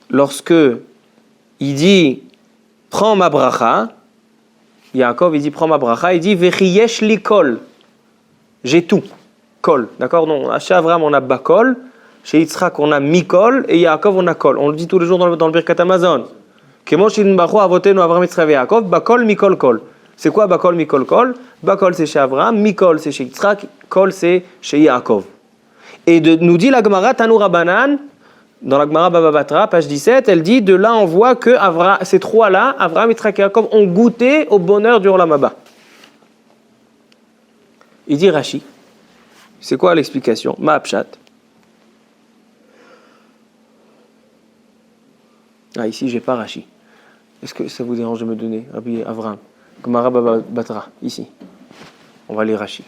Lorsque il dit prends ma bracha, Yaakov il dit prends ma bracha, il dit vechiyesh li kol. J'ai tout. Kol. D'accord? Non, chez Abraham on a bakol, chez Yitzhak on a mikol et Yaakov on a kol. On le dit tous les jours dans le Birkat Hamazon. Kemo shinbachu avotenu Avraham Yitzhak Yaakov, bakol mikol kol. C'est quoi bakol mikol kol? Bakol c'est chez Abraham, mikol c'est chez Yitzhak, kol c'est chez Yaakov. Et nous dit la Gemara Tanu Rabbanan, dans la Gemara Baba Batra, page 17, elle dit, de là on voit que ces trois-là, Avraham, Yitzhak et Yaakov, ont goûté au bonheur du olam haba. Il dit Rashi. C'est quoi l'explication? Ma'apshat. Ah, ici j'ai pas Rashi. Est-ce que ça vous dérange de me donner Rabbi Avraham, Gemara Baba Batra, ici. On va lire Rashi.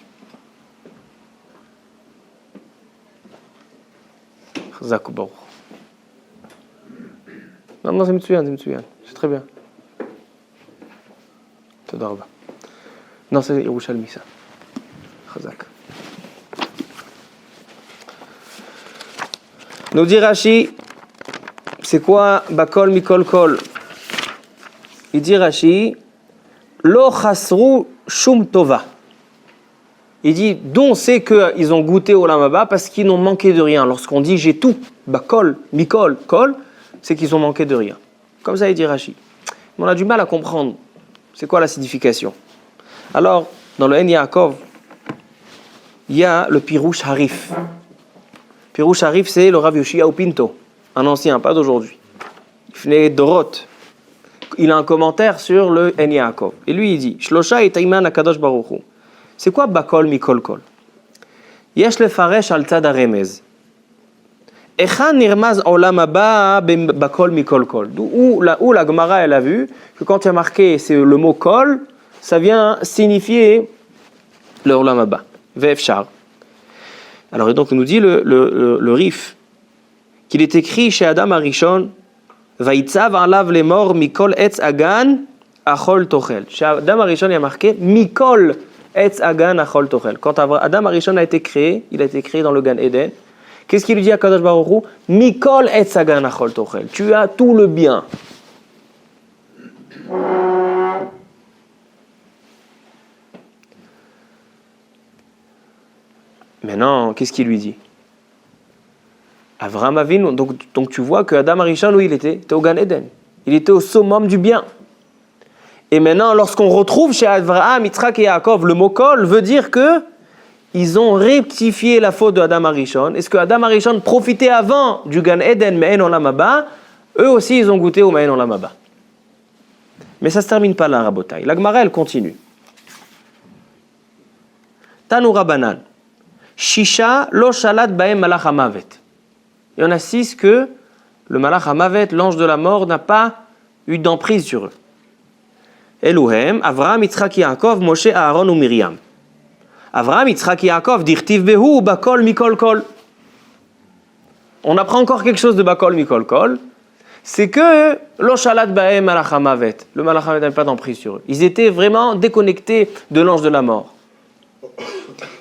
Chazak u'baruch. Non, c'est מצוין. C'est très bien. תודה רבה. Non, c'est ירושלמי ça. Chazak. Nous dit Rashi, c'est quoi bakol mikol kol? Il dit Rashi, lo chasru shum tova. Il dit, d'où on sait qu'ils ont goûté au olam haba parce qu'ils n'ont manqué de rien. Lorsqu'on dit j'ai tout, bakol, mikol, kol, c'est qu'ils ont manqué de rien. Comme ça, il dit Rashi. Mais on a du mal à comprendre. C'est quoi la signification? Alors, dans le En Yaakov, il y a le Pirouche Harif. Pirouche Harif, c'est le Rav Yoshiyahu Pinto, un ancien, pas d'aujourd'hui. Ifnei Dorot. Il a un commentaire sur le En Yaakov. Et lui, il dit, Shlosha et Taiman Akadosh Baruch Hu. C'est quoi bakol mikol kol? Yesh lefaresh al tzad haremez. Echan nirmaz olam haba bakol mikol kol. Où la Gemara elle a vu que quand il y a marqué c'est le mot kol, ça vient signifier le olam haba. Ve'efshar. Alors et donc il nous dit le Rif qu'il est écrit chez Adam Arishon Vaitzav alav lemor mikol etz agan achol tochel. Chez Adam Arishon il y a marqué mikol etz agan achol tochel. Quand Adam Arishon a été créé, il a été créé dans le Gan Eden. Qu'est-ce qu'il lui dit à Kadosh Baruch Hu? Mikol etz agan achol tochel. Tu as tout le bien. Maintenant, qu'est-ce qu'il lui dit? Avraham Avinu, donc tu vois que Adam Arishon, où il était au Gan Eden. Il était au summum du bien. Et maintenant, lorsqu'on retrouve chez Avraham, Yitzhak et Yaakov, le mot kol veut dire que ils ont rectifié la faute de Adam Arishon. Est-ce que Adam Arishon profitait avant du Gan Eden, Me'en Olam Haba? Eux aussi, ils ont goûté au Me'en Olam Haba. Mais ça ne se termine pas là, Rabotai. La Gemara, elle continue. Tanu Rabbanan. Shisha lo shalat baem malach hamavet. Il y en a 6 que le malach hamavet, l'ange de la mort, n'a pas eu d'emprise sur eux. Eluhem, Avraham, Yitzhak, Yaakov, Moshe, Aaron ou Myriam. Avraham, Yitzhak, Yaakov, dirtiv behu, bakol, mikol, kol. On apprend encore quelque chose de bakol, mikol, kol. C'est que lo shalat baem malach hamavet. Le malach hamavet n'avait pas d'emprise sur eux. Ils étaient vraiment déconnectés de l'ange de la mort.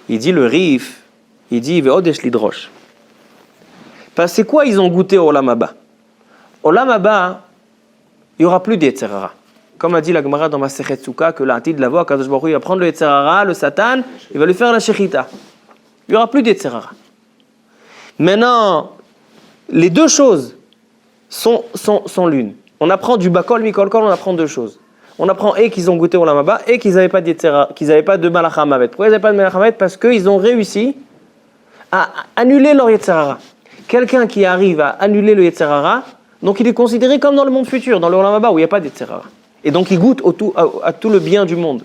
Il dit le Rif, il dit ve'odesh lidrosh. Parce que c'est quoi ils ont goûté au olam haba? Au olam haba, il n'y aura plus d'Yetzer hara. Comme a dit la Gemara dans Masechet Souka, que l'Atid la voix, Kadosh Baruch Hu, il va prendre le Yetzer hara, le Satan, il va lui faire la shechita. Il n'y aura plus d'Yetzer hara. Maintenant, les deux choses sont l'une. On apprend du bakol, mikol, kol, on apprend deux choses. On apprend et qu'ils ont goûté au olam haba et qu'ils n'avaient pas d'Yetzer, qu'ils n'avaient pas de malach hamavet. Pourquoi ils n'avaient pas de malach hamavet? Parce qu'ils ont réussi à annuler leur Yetzer hara. Quelqu'un qui arrive à annuler le Yetzer hara, donc il est considéré comme dans le monde futur, dans le olam haba où il n'y a pas de Yetzer hara. Et donc il goûte à tout le bien du monde.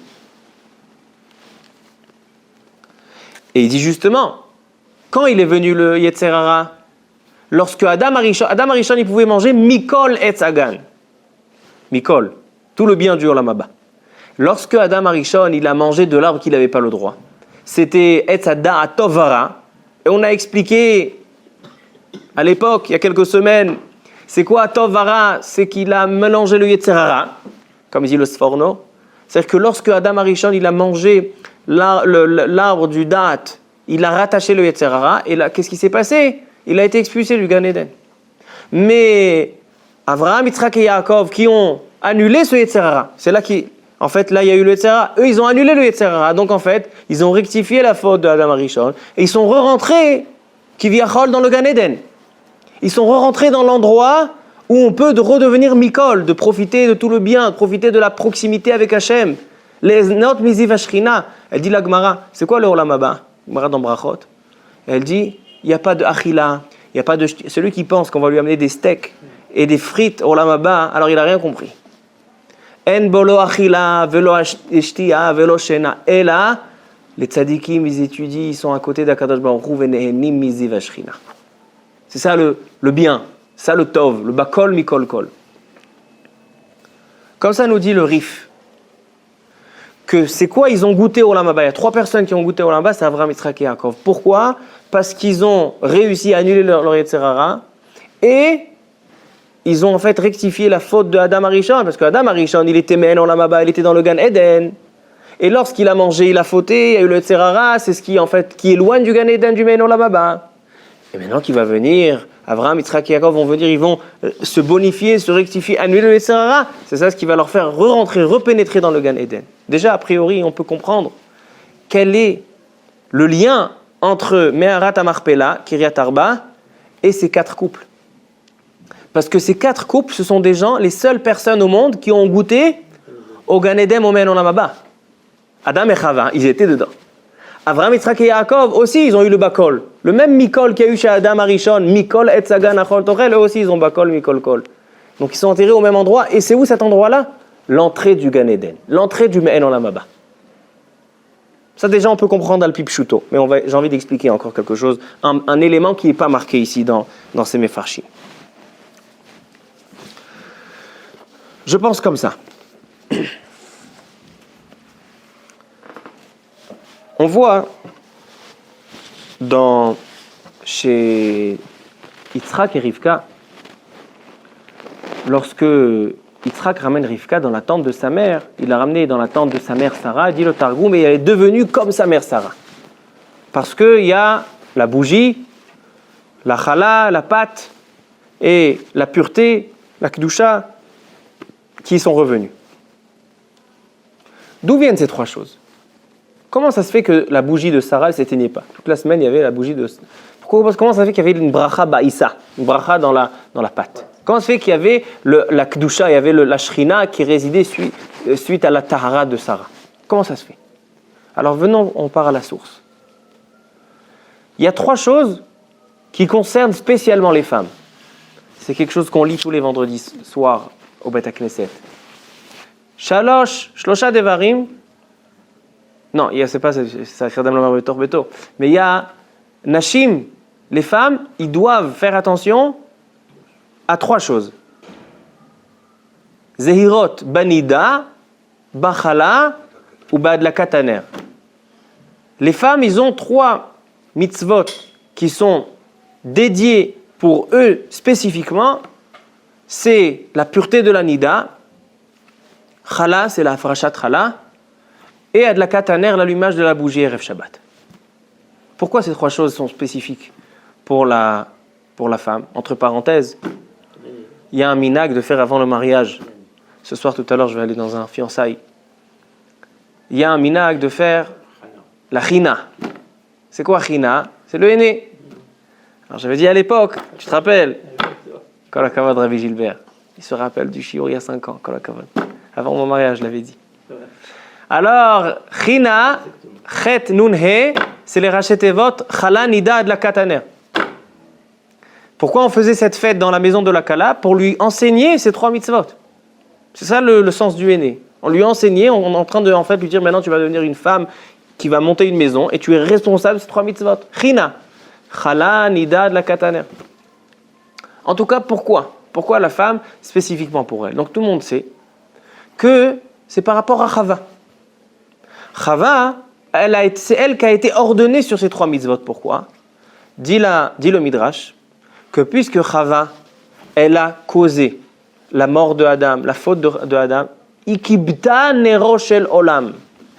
Et il dit justement, quand il est venu le Yetzer hara, lorsque Adam Arishon il pouvait manger mikol etz agan. Mikol. Tout le bien du olam haba. Lorsque Adam Arishon il a mangé de l'arbre qu'il n'avait pas le droit, c'était etz hada'at tovara, et on a expliqué à l'époque, il y a quelques semaines, C'est quoi Tov Vara? C'est qu'il a mélangé le Yetzer Hara, comme dit le Sforno. C'est-à-dire que lorsque Adam Arishon il a mangé l'arbre du Da'at, il a rattaché le Yetzer Hara, et là, qu'est-ce qui s'est passé? Il a été expulsé du Gan Eden. Mais Avraham, Yitzhak et Yaakov qui ont annulé ce Yetzer Hara, c'est là en fait, là, il y a eu le Yetzer Hara. Eux, ils ont annulé le Yetzer Hara. Donc, en fait, ils ont rectifié la faute de Adam Arishon. Et ils sont re-rentrés, Kiviachol, dans le Gan Eden. Ils sont re-rentrés dans l'endroit où on peut redevenir Mikol, de profiter de tout le bien, de profiter de la proximité avec Hachem. Les Not Miziv Ashrina. Elle dit la Gemara, c'est quoi le Olam Haba? Gemara dans Brachot. Elle dit, il n'y a pas de Achila, il n'y a pas de... Celui qui pense qu'on va lui amener des steaks et des frites au Olam Haba, alors il n'a rien compris. En bolo achila, velo shtia, velo shena. Et là, les tzadikim, ils étudient, ils sont à côté d'Akadosh Baruch Hu, venehenim miziv ashrina. C'est ça le bien, ça le tov, le bakol mikol kol. Comme ça nous dit le Rif, que c'est quoi ils ont goûté au Olam Haba. Il y a 3 personnes qui ont goûté au Olam Haba, c'est Avraham, Yitzhak et Yaakov. Pourquoi? Parce qu'ils ont réussi à annuler leur Yetzer Hara et ils ont en fait rectifié la faute de Adam Arishon, parce que Adam Arishon, il était Me'en Olam Haba, il était dans le Gan Eden. Et lorsqu'il a mangé, il a fauté, il y a eu le Yetzer Hara, c'est ce qui en fait qui éloigne du Gan Eden, du Me'en Olam Haba. Et maintenant qu'il va venir, Avraham, Yitzhak et Yaakov vont venir, ils vont se bonifier, se rectifier, annuler le Yetzer Hara. C'est ça ce qui va leur faire re-rentrer, repénétrer dans le Gan Eden. Déjà, a priori, on peut comprendre quel est le lien entre Me'arat HaMachpelah, Kiryat Arba, et ces 4 couples. Parce que ces 4 couples, ce sont des gens, les seules personnes au monde qui ont goûté au Gan Eden, au Me'en Olam Haba. Adam et Chava, ils étaient dedans. Avraham, Yitzhak et Yaakov aussi, ils ont eu le Bakol. Le même Mikol qu'il y a eu chez Adam Arishon, Mikol et Sagan Achol Torel, eux aussi ils ont Bakol, Mikol Kol. Donc ils sont enterrés au même endroit. Et c'est où cet endroit-là? L'entrée du Gan Eden, l'entrée du Me'en Olam Haba. Ça déjà on peut comprendre al Pipshuto, mais j'ai envie d'expliquer encore quelque chose, un élément qui n'est pas marqué ici dans ces Mefarshim. Je pense comme ça. On voit chez Yitzhak et Rivka, lorsque Yitzhak ramène Rivka dans la tente de sa mère, il l'a ramenée dans la tente de sa mère Sarah, dit le Targum, et elle est devenue comme sa mère Sarah. Parce qu'il y a la bougie, la chala, la pâte et la pureté, la kedusha, qui sont revenus. D'où viennent ces 3 choses? Comment ça se fait que la bougie de Sarah ne s'éteignait pas? Toute la semaine, il y avait la bougie de... Comment ça se fait qu'il y avait une bracha ba'issa, une bracha dans la pâte? Comment ça se fait qu'il y avait la kedusha, il y avait la shrina qui résidait suite à la tahara de Sarah? Comment ça se fait? Alors venons, on part à la source. Il y a 3 choses qui concernent spécialement les femmes. C'est quelque chose qu'on lit tous les vendredis soirs au Bet HaKnesset. Shlosha devarim. Non, c'est pas ça, Khadam Lomar Betor Beto. Mais il y a Nashim, les femmes, ils doivent faire attention à 3 choses. Zehirot banida, bachala ou badlakat haner. Les femmes, ils ont 3 mitzvot qui sont dédiés pour eux spécifiquement. C'est la pureté de la nida, chala, c'est la frachat chala, et adlakat haner, l'allumage de la bougie Erev Shabbat. Pourquoi ces 3 choses sont spécifiques pour la femme? Entre parenthèses, il y a un minag de faire avant le mariage. Ce soir, tout à l'heure, je vais aller dans un fiançailles. Il y a un minag de faire la china. C'est quoi china? C'est le henné. Alors j'avais dit à l'époque, tu te rappelles? Kol hakavod Rabbi Gilbert. Il se rappelle du shiur il y a 5 ans. Kol hakavod. Avant mon mariage, je l'avais dit. Alors, china, chet nun he, c'est les rachetevot, chala nida adlakat haner. Pourquoi on faisait cette fête dans la maison de la Kala? Pour lui enseigner ces 3 mitzvot. C'est ça le sens du henné. On lui enseignait, on est en train de en fait, lui dire maintenant tu vas devenir une femme qui va monter une maison et tu es responsable de ces 3 mitzvot. China, chala nida adlakat haner. En tout cas, pourquoi? Pourquoi la femme spécifiquement pour elle? Donc tout le monde sait que c'est par rapport à Chava. Chava, c'est elle qui a été ordonnée sur ces 3 mitzvot. Pourquoi? Dit le Midrash que puisque Chava, elle a causé la mort de Adam, la faute de Adam. Ikibta nero shel olam.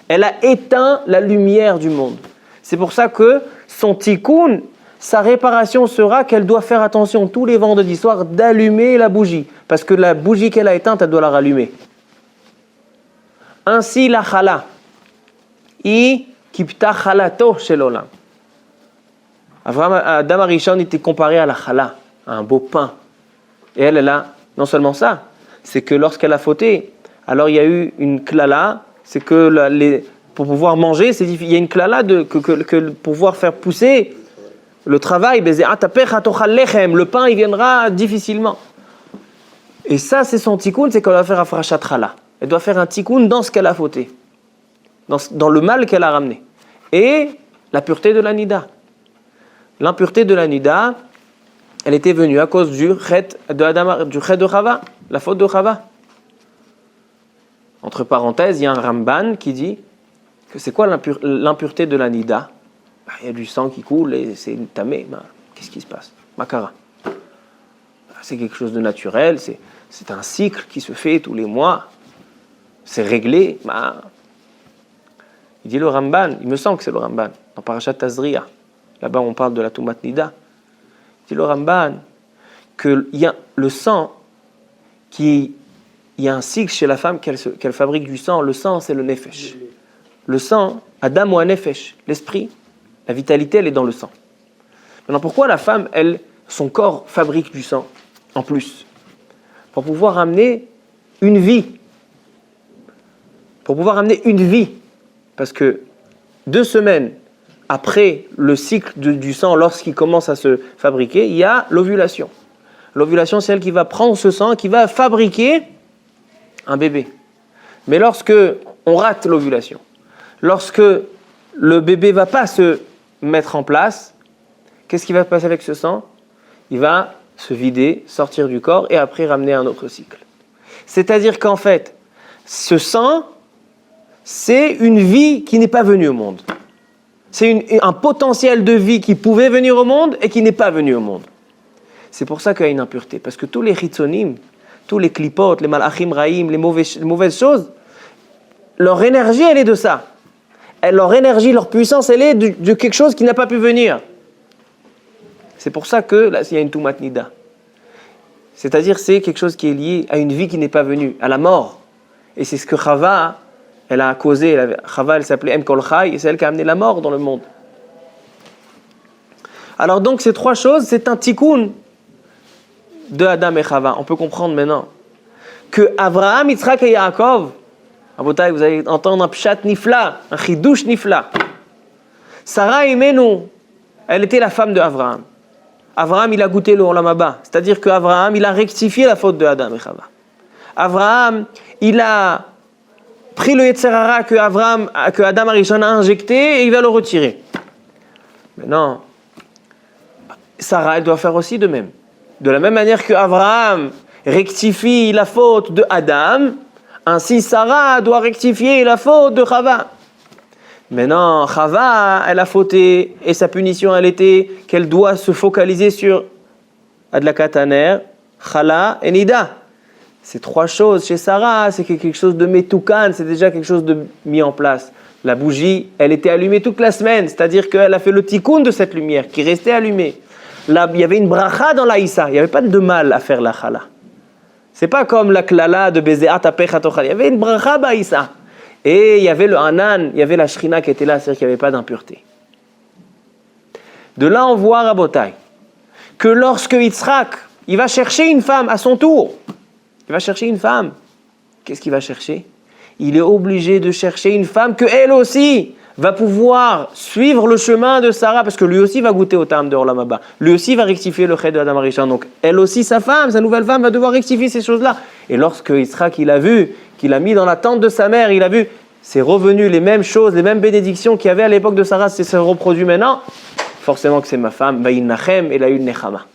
Elle a éteint la lumière du monde. C'est pour ça que son tikkun, sa réparation sera qu'elle doit faire attention tous les vendredis soirs d'allumer la bougie. Parce que la bougie qu'elle a éteinte, elle doit la rallumer. Ainsi la chala. Ikibta chalato shel olam. Adam Arishon était comparé à la chala, à un beau pain. Et elle a non seulement ça, c'est que lorsqu'elle a fauté, alors il y a eu une klala, c'est que pour pouvoir manger, il y a une klala que pour pouvoir faire pousser le travail, le pain il viendra difficilement. Et ça c'est son tikkun, c'est qu'elle va faire afrashat chala. Elle doit faire un tikkun dans ce qu'elle a fauté, dans le mal qu'elle a ramené. Et la pureté de la nida. L'impureté de la nida, elle était venue à cause du chet de Chava, la faute de Chava. Entre parenthèses, il y a un Ramban qui dit que c'est quoi l'impureté de la nida? Il y a du sang qui coule et c'est une tamé. Qu'est-ce qui se passe? Makara. C'est quelque chose de naturel, c'est un cycle qui se fait tous les mois. C'est réglé. Il dit le Ramban, il me semble que c'est le Ramban, dans Parashat Tazria. Là-bas, on parle de la Tumat Nida. Il dit le Ramban qu'il y a le sang, il y a un cycle chez la femme qu'elle fabrique du sang. Le sang, c'est le nefesh. Le sang, Adam ou un nefesh, l'esprit, la vitalité, elle est dans le sang. Maintenant, pourquoi la femme, son corps fabrique du sang en plus? Pour pouvoir amener une vie. Pour pouvoir amener une vie. Parce que 2 semaines après le cycle du sang, lorsqu'il commence à se fabriquer, il y a l'ovulation. L'ovulation, c'est elle qui va prendre ce sang, qui va fabriquer un bébé. Mais lorsque on rate l'ovulation, lorsque le bébé ne va pas se mettre en place, qu'est-ce qui va se passer avec ce sang? Il va se vider, sortir du corps et après ramener un autre cycle. C'est-à-dire qu'en fait, ce sang, c'est une vie qui n'est pas venue au monde. C'est un potentiel de vie qui pouvait venir au monde et qui n'est pas venu au monde. C'est pour ça qu'il y a une impureté. Parce que tous les chitzonim, tous les klipot, les malachim raïm, les mauvaises choses, leur énergie, elle est de ça. Leur énergie, leur puissance, elle est de quelque chose qui n'a pas pu venir. C'est pour ça que là, il y a une tumat nida. C'est-à-dire, c'est quelque chose qui est lié à une vie qui n'est pas venue, à la mort. Et c'est ce que Chava, elle a causé. Chava, elle s'appelait Em Kol Chai, et c'est elle qui a amené la mort dans le monde. Alors donc, ces 3 choses, c'est un tikkun de Adam et Chava. On peut comprendre maintenant que Abraham, Yitzhak et Yaakov, vous allez entendre un pshat nifla, un chidouche nifla. Sarah Imenu, elle était la femme de Abraham. Abraham, il a goûté le olam haba. C'est-à-dire qu'Abraham, il a rectifié la faute de Adam et Chava. Abraham, il a pris le Yetzer Hara que Adam Arishon a injecté et il va le retirer. Maintenant, Sarah, elle doit faire aussi de même. De la même manière que Abraham rectifie la faute de Adam, ainsi Sarah doit rectifier la faute de Chava. Maintenant, Chava, elle a fauté et sa punition, elle était qu'elle doit se focaliser sur Adlakat Haner, Chala et Nida. Ces 3 choses chez Sarah, c'est quelque chose de metoukan, c'est déjà quelque chose de mis en place. La bougie, elle était allumée toute la semaine, c'est-à-dire qu'elle a fait le tikkun de cette lumière qui restait allumée. Là, il y avait une bracha dans la Issa, il n'y avait pas de mal à faire la Chala. C'est pas comme la klala de Bezeat Apech Atochal, il y avait une bracha ba Issa. Et il y avait le Hanan, il y avait la Shrina qui était là, c'est-à-dire qu'il n'y avait pas d'impureté. De là, on voit, Rabotai, que lorsque Yitzhak, il va chercher une femme à son tour, il va chercher une femme, qu'est-ce qu'il va chercher? Il est obligé de chercher une femme que elle aussi va pouvoir suivre le chemin de Sarah, parce que lui aussi va goûter au terme de Olam Haba. Lui aussi va rectifier le chet de Adam Arishon. Donc, elle aussi, sa femme, sa nouvelle femme, va devoir rectifier ces choses-là. Et lorsque Yitzhak, il a vu, qu'il a mis dans la tente de sa mère, il a vu, c'est revenu les mêmes choses, les mêmes bénédictions qu'il y avait à l'époque de Sarah, c'est se reproduit maintenant. Forcément que c'est ma femme, Vaïn Nachem, elle a eu une Nechama.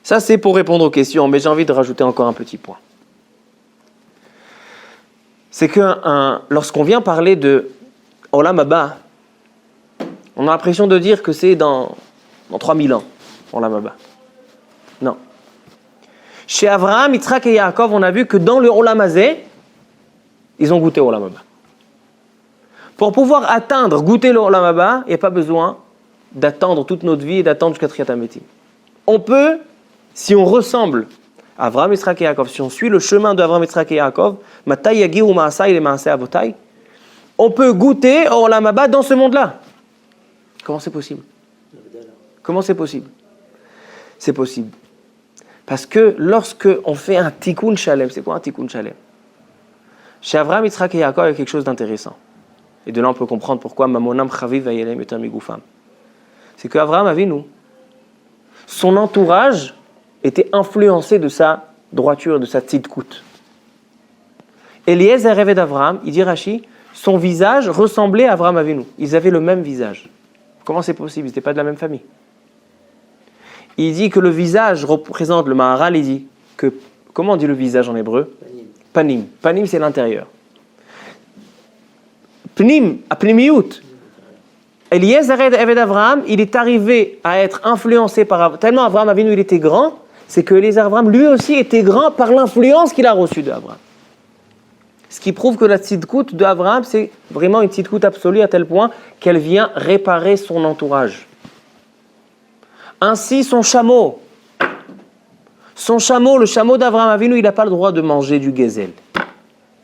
Ça, c'est pour répondre aux questions, mais j'ai envie de rajouter encore un petit point. C'est que lorsqu'on vient parler de Olam Haba, on a l'impression de dire que c'est dans dans 3000 ans, Olam Haba. Non. Chez Abraham, Yitzhak et Yaakov, on a vu que dans le Olam Hazé, ils ont goûté au Olam Haba. Pour pouvoir goûter le Olam Haba, il n'y a pas besoin d'attendre toute notre vie et d'attendre jusqu'à Triyat HaMetim. On peut, si on ressemble à Abraham, Yitzhak et Yaakov, si on suit le chemin d'Abraham, Yitzhak et Yaakov, Matai Yagiru Maasai le Maasai Avotai, on peut goûter au Olam Haba dans ce monde-là. Comment c'est possible? Comment c'est possible? C'est possible. Parce que lorsque on fait un tikkun shalem, c'est quoi un tikkun shalem? Chez Abraham, Yitzhak et Yaakov, il y a quelque chose d'intéressant. Et de là, on peut comprendre pourquoi Mamonam Chaviv Vayelem Yoter Migufam. C'est qu'Abraham Avinu, son entourage était influencé de sa droiture, de sa tzidkout. Eliezer rêvait d'Abraham, il dit Rashi, son visage ressemblait à Abraham Avinu. Ils avaient le même visage. Comment c'est possible? Ils n'étaient pas de la même famille. Il dit que le visage représente, le Maharal, il dit que, comment on dit le visage en hébreu? Panim. Panim, c'est l'intérieur. Pnim, apnimiyut. Eliezer rêvait d'Abraham, il est arrivé à être influencé par tellement Abraham Avinu il était grand, c'est que Eliezer Abraham lui aussi était grand par l'influence qu'il a reçue d'Abraham. Ce qui prouve que la tzidkout d'Abraham, c'est vraiment une tzidkout absolue à tel point qu'elle vient réparer son entourage. Ainsi, son chameau, le chameau d'Abraham Avinu, il n'a pas le droit de manger du gazelle.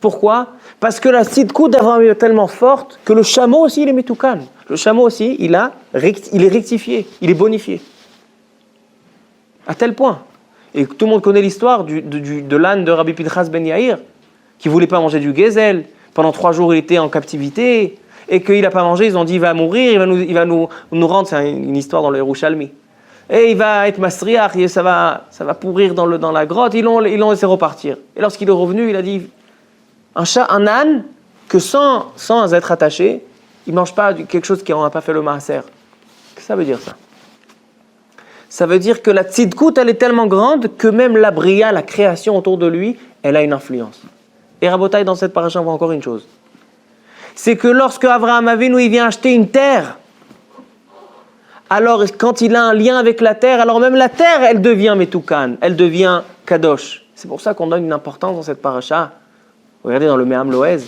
Pourquoi? Parce que la tzidkout d'Abraham est tellement forte que le chameau aussi, il est mitoukan. Le chameau aussi, il est rectifié, il est bonifié. À tel point. Et tout le monde connaît l'histoire de l'âne de Rabbi Pinchas ben Yair, qui ne voulait pas manger du gazelle. Pendant 3 jours, il était en captivité. Et qu'il n'a pas mangé, ils ont dit, il va mourir, il va nous rendre, c'est une histoire dans le Yerushalmi. Et il va être masriach, et ça va pourrir dans la grotte. Ils l'ont laissé repartir. Et lorsqu'il est revenu, il a dit, un âne, que sans être attaché, il ne mange pas quelque chose qui n'en a pas fait le maaser. Qu'est-ce que ça veut dire ça? Ça veut dire que la tzidkout, elle est tellement grande que même la bria, la création autour de lui, elle a une influence. Et Rabotai, dans cette paracha, on voit encore une chose. C'est que lorsque Abraham Avinu, il vient acheter une terre, alors quand il a un lien avec la terre, alors même la terre, elle devient Metoukan, elle devient Kadosh. C'est pour ça qu'on donne une importance dans cette paracha. Regardez dans le Me'am Loez,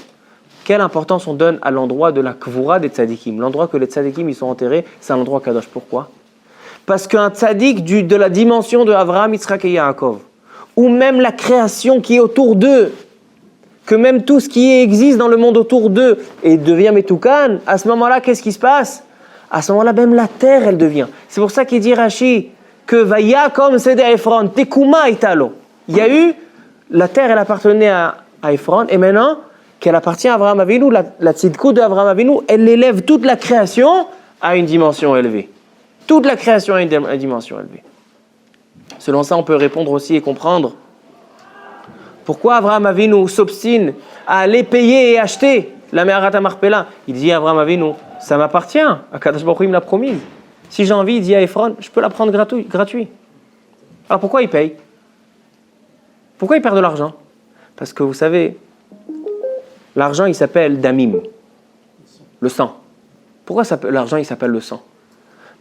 quelle importance on donne à l'endroit de la Kvura des tzadikim. L'endroit que les tzadikim ils sont enterrés, c'est un endroit Kadosh. Pourquoi? Parce qu'un tzadik de la dimension de Avraham, Yitzhak et Yaakov, ou même la création qui est autour d'eux, que même tout ce qui existe dans le monde autour d'eux et devient Metoukan, à ce moment-là, qu'est-ce qui se passe? À ce moment-là, même la terre, elle devient. C'est pour ça qu'il dit Rashi que Vaya comme Sede Ephron, Tekuma Italo. Il y a eu, la terre, elle appartenait à Ephron, et maintenant qu'elle appartient à Avraham Avinu, la tzidkout d'Avraham Avinu, elle élève toute la création à une dimension élevée. Toute la création a une dimension élevée. Selon ça, on peut répondre aussi et comprendre pourquoi Avraham Avinu s'obstine à aller payer et acheter la Me'arat HaMarpela. Il dit à Avraham Avinu, ça m'appartient, Akadosh Baruch Hu me l'a promise. Si j'ai envie, il dit à Ephron, je peux la prendre gratuit. Alors pourquoi il paye? Pourquoi il perd de l'argent? Parce que vous savez, l'argent il s'appelle damim, le sang. Pourquoi l'argent il s'appelle le sang?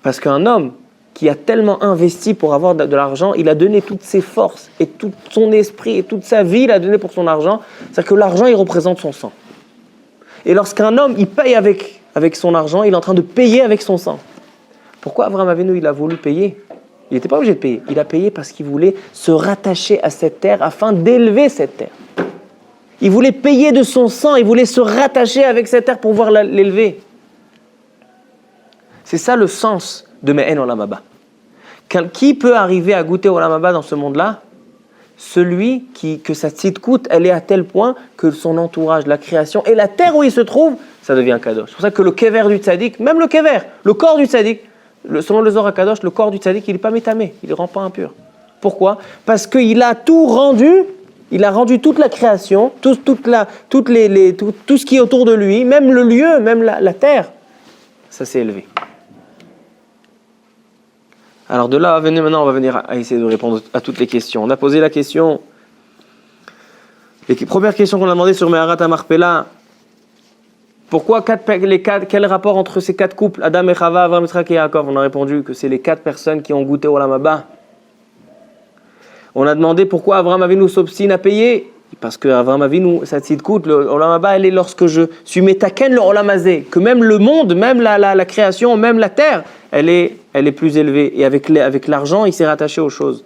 Parce qu'un homme qui a tellement investi pour avoir de l'argent, il a donné toutes ses forces et tout son esprit et toute sa vie, il a donné pour son argent. C'est-à-dire que l'argent, il représente son sang. Et lorsqu'un homme, il paye avec son argent, il est en train de payer avec son sang. Pourquoi Avraham Avinu, il a voulu payer? Il n'était pas obligé de payer. Il a payé parce qu'il voulait se rattacher à cette terre afin d'élever cette terre. Il voulait payer de son sang, il voulait se rattacher avec cette terre pour pouvoir l'élever. C'est ça le sens de Me'en Olam Haba. Qui peut arriver à goûter Olam Haba dans ce monde-là? Celui que sa tzidkout, elle est à tel point que son entourage, la création et la terre où il se trouve, ça devient kadosh. C'est pour ça que le kever du tzaddik, même le kever, le corps du tzaddik, selon le Zohar HaKadosh, le corps du tzaddik, il n'est pas métamé, il ne rend pas impur. Pourquoi? Parce qu'il a tout rendu, il a rendu toute la création, tout ce qui est autour de lui, même le lieu, même la terre, ça s'est élevé. Alors de là, maintenant, on va venir à essayer de répondre à toutes les questions. On a posé la question, les premières questions qu'on a demandées sur Me'arat HaMarpela. Pourquoi quel rapport entre ces 4 couples, Adam et Chava, Avram, Yitzhak et Yaakov? On a répondu que c'est les 4 personnes qui ont goûté au Olam Haba. On a demandé pourquoi Avram Avinu s'obstine à payer. Parce que Avram Avinu, sa tzidkut, le Olam Haba, elle est lorsque je suis metaken le Olam Hazé, que même le monde, même la création, même la terre, elle est plus élevée. Et avec l'argent, il s'est rattaché aux choses.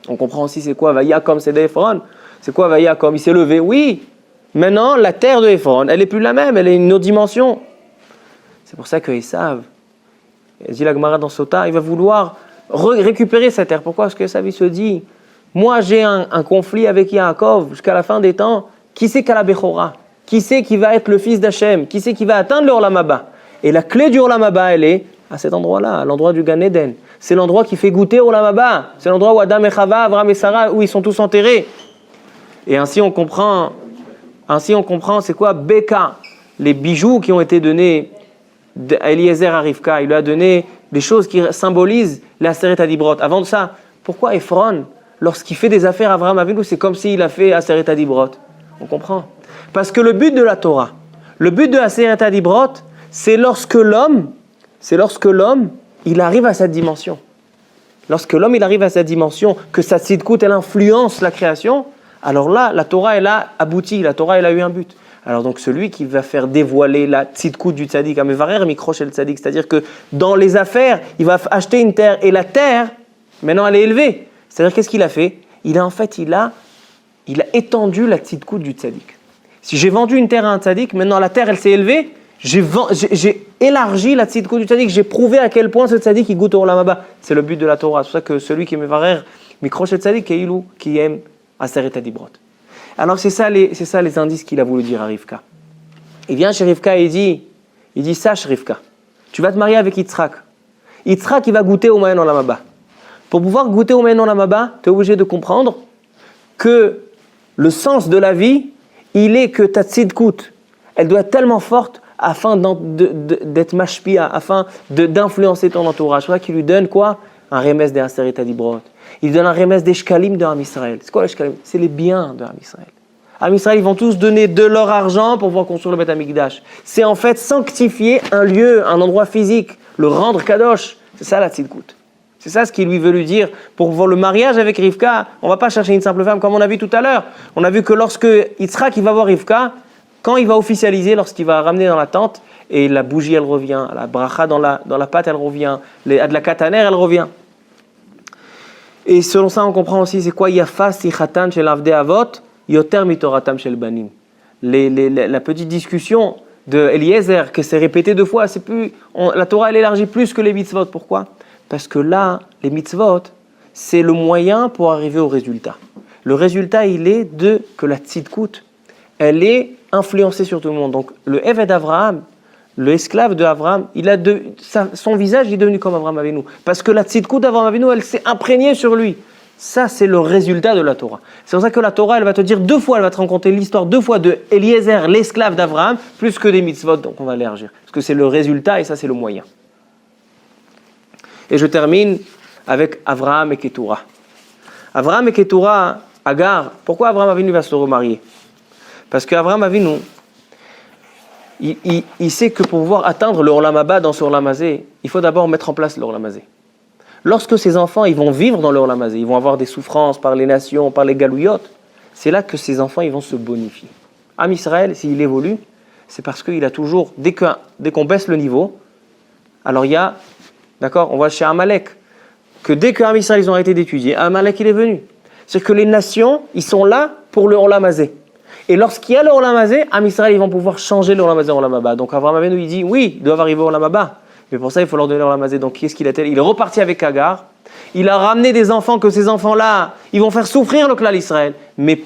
On comprend aussi c'est quoi Vayakom, c'est d'Ephron. C'est quoi Vayakom? Il s'est levé, oui. Maintenant, la terre de Ephron, elle n'est plus la même, elle est une autre dimension. C'est pour ça que Esav, il dit la Gemara dans Sota, il va vouloir récupérer cette terre. Pourquoi? Parce que Esav, il se dit, moi j'ai un conflit avec Yaakov jusqu'à la fin des temps. Qui c'est qu'à Bechora? Qui c'est qui va être le fils d'Hachem? Qui c'est qui va atteindre le Olam Haba? Et la clé du Olam Haba, elle est à cet endroit-là, à l'endroit du Gan Eden. C'est l'endroit qui fait goûter au Olam Haba. C'est l'endroit où Adam et Chava, Avram et Sarah, où ils sont tous enterrés. Et ainsi on comprend c'est quoi Beka, les bijoux qui ont été donnés à Eliezer à Rivka. Il lui a donné des choses qui symbolisent la Aseret Adibrot. Avant de ça, pourquoi Ephron, lorsqu'il fait des affaires à Avraham Avinu, c'est comme s'il a fait Aseret Adibrot? On comprend. Parce que le but de la Torah, le but de Aseret Adibrot, c'est lorsque l'homme, il arrive à cette dimension. Lorsque l'homme, il arrive à cette dimension, que sa tzidkut, elle influence la création, alors là, la Torah, elle a abouti, la Torah, elle a eu un but. Alors donc, celui qui va faire dévoiler la tzidkut du tzaddik, amevarer mikrosh el tzaddik, c'est-à-dire que dans les affaires, il va acheter une terre, et la terre, maintenant, elle est élevée. C'est-à-dire, qu'est-ce qu'il a fait? Il a étendu la tzidkut du tzaddik. Si j'ai vendu une terre à un tzaddik, maintenant la terre, elle s'est élevée, j'ai élargi la tzidkut du tzaddik, j'ai prouvé à quel point ce tzaddik, il goûte au Olam Haba. C'est le but de la Torah. C'est pour ça que celui qui est mevarer mikrosh el tzaddik, qui aime Aseret Adibrot. Alors c'est ça les indices qu'il a voulu dire à Rivka. Il vient chez Rivka et il dit sache Rivka, tu vas te marier avec Yitzhak. Yitzhak il va goûter au Mahen Olam Haba. Pour pouvoir goûter au Mahen Olam Haba, tu es obligé de comprendre que le sens de la vie, il est que ta tzidkut, elle doit être tellement forte afin d'être mashpia, afin d'influencer ton entourage. C'est pour ça qu'il lui donne quoi? Un remès des Aseret Adibrot. Il donne un remès des shkalim de Am Israël. C'est quoi les shkalim? C'est les biens de Am Israël. Am Israël, ils vont tous donner de leur argent pour pouvoir construire le Beth Amikdash. C'est en fait sanctifier un lieu, un endroit physique, le rendre kadosh. C'est ça la tzidkut. C'est ça ce qu'il lui veut lui dire. Pour voir le mariage avec Rivka, on ne va pas chercher une simple femme comme on a vu tout à l'heure. On a vu que lorsque Yitzhak il va voir Rivka, quand il va officialiser, lorsqu'il va ramener dans la tente, et la bougie elle revient, la bracha dans la pâte elle revient, de la kataner elle revient. Et selon ça, on comprend aussi c'est quoi Yafa sichatan shel avdei avot yoter mitoratam shel banim. La petite discussion de Eliezer que c'est répété 2 fois, c'est plus la Torah elle élargit plus que les mitzvot. Pourquoi? Parce que là, les mitzvot, c'est le moyen pour arriver au résultat. Le résultat, il est que la tzidkut, elle est influencée sur tout le monde. Donc le Eved Avraham, le esclave de Avraham, son visage est devenu comme Avraham Avinu. Parce que la tzidkut d'Avraham Avinu, elle s'est imprégnée sur lui. Ça, c'est le résultat de la Torah. C'est pour ça que la Torah, elle va te dire 2 fois, elle va te raconter l'histoire 2 fois de Eliezer, l'esclave d'Avraham, plus que des mitzvot, donc on va l'élargir. Parce que c'est le résultat et ça, c'est le moyen. Et je termine avec Avraham et Ketura. Avraham et Ketura, Agar, pourquoi Avraham Avinu va se remarier? Parce qu'Avraham Avinu, il sait que pour pouvoir atteindre le Olam Haba dans ce Olam Hazé, il faut d'abord mettre en place le Olam Hazé. Lorsque ces enfants ils vont vivre dans le Olam Hazé, ils vont avoir des souffrances par les nations, par les galouillottes, c'est là que ces enfants ils vont se bonifier. Am Israël, s'il évolue, c'est parce qu'il a toujours, dès qu'on baisse le niveau, alors il y a, d'accord, on voit chez Amalek, que dès que Am Israël ils ont arrêté d'étudier, Amalek il est venu. C'est que les nations, ils sont là pour le Olam Hazé. Et lorsqu'il y a le Olam Hazé, Am Israël, ils vont pouvoir changer le Olam Hazé en Olam Haba. Donc Avraham Avinu, il dit, oui, ils doivent arriver au Olam Haba. Mais pour ça, il faut leur donner le Olam Hazé. Donc qu'est-ce qu'il a fait? Il est reparti avec Agar. Il a ramené des enfants que ces enfants-là, ils vont faire souffrir le clan d'Israël, mais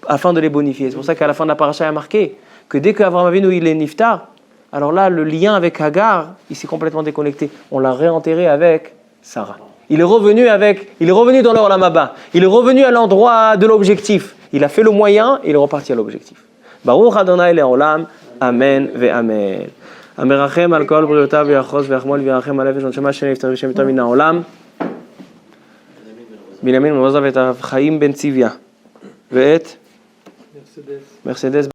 afin de les bonifier. C'est pour ça qu'à la fin de la paracha, il a marqué que dès qu'Avraham Avinu, il est niftar, alors là, le lien avec Agar, il s'est complètement déconnecté. On l'a réenterré avec Sarah. Il est revenu dans le Olam Haba. Il est revenu à l'endroit de l'objectif. Il a fait le moyen et il est reparti à l'objectif. Baruch Adonai le'olam, amen ve'amen. המרחם על כל בריאותיו ויחוז ויחמול וירחם עליו ושנשמה שנפטר ושמתו מן העולם. בנימין מעוזב את החיים בן ציוויה ואת מרסדס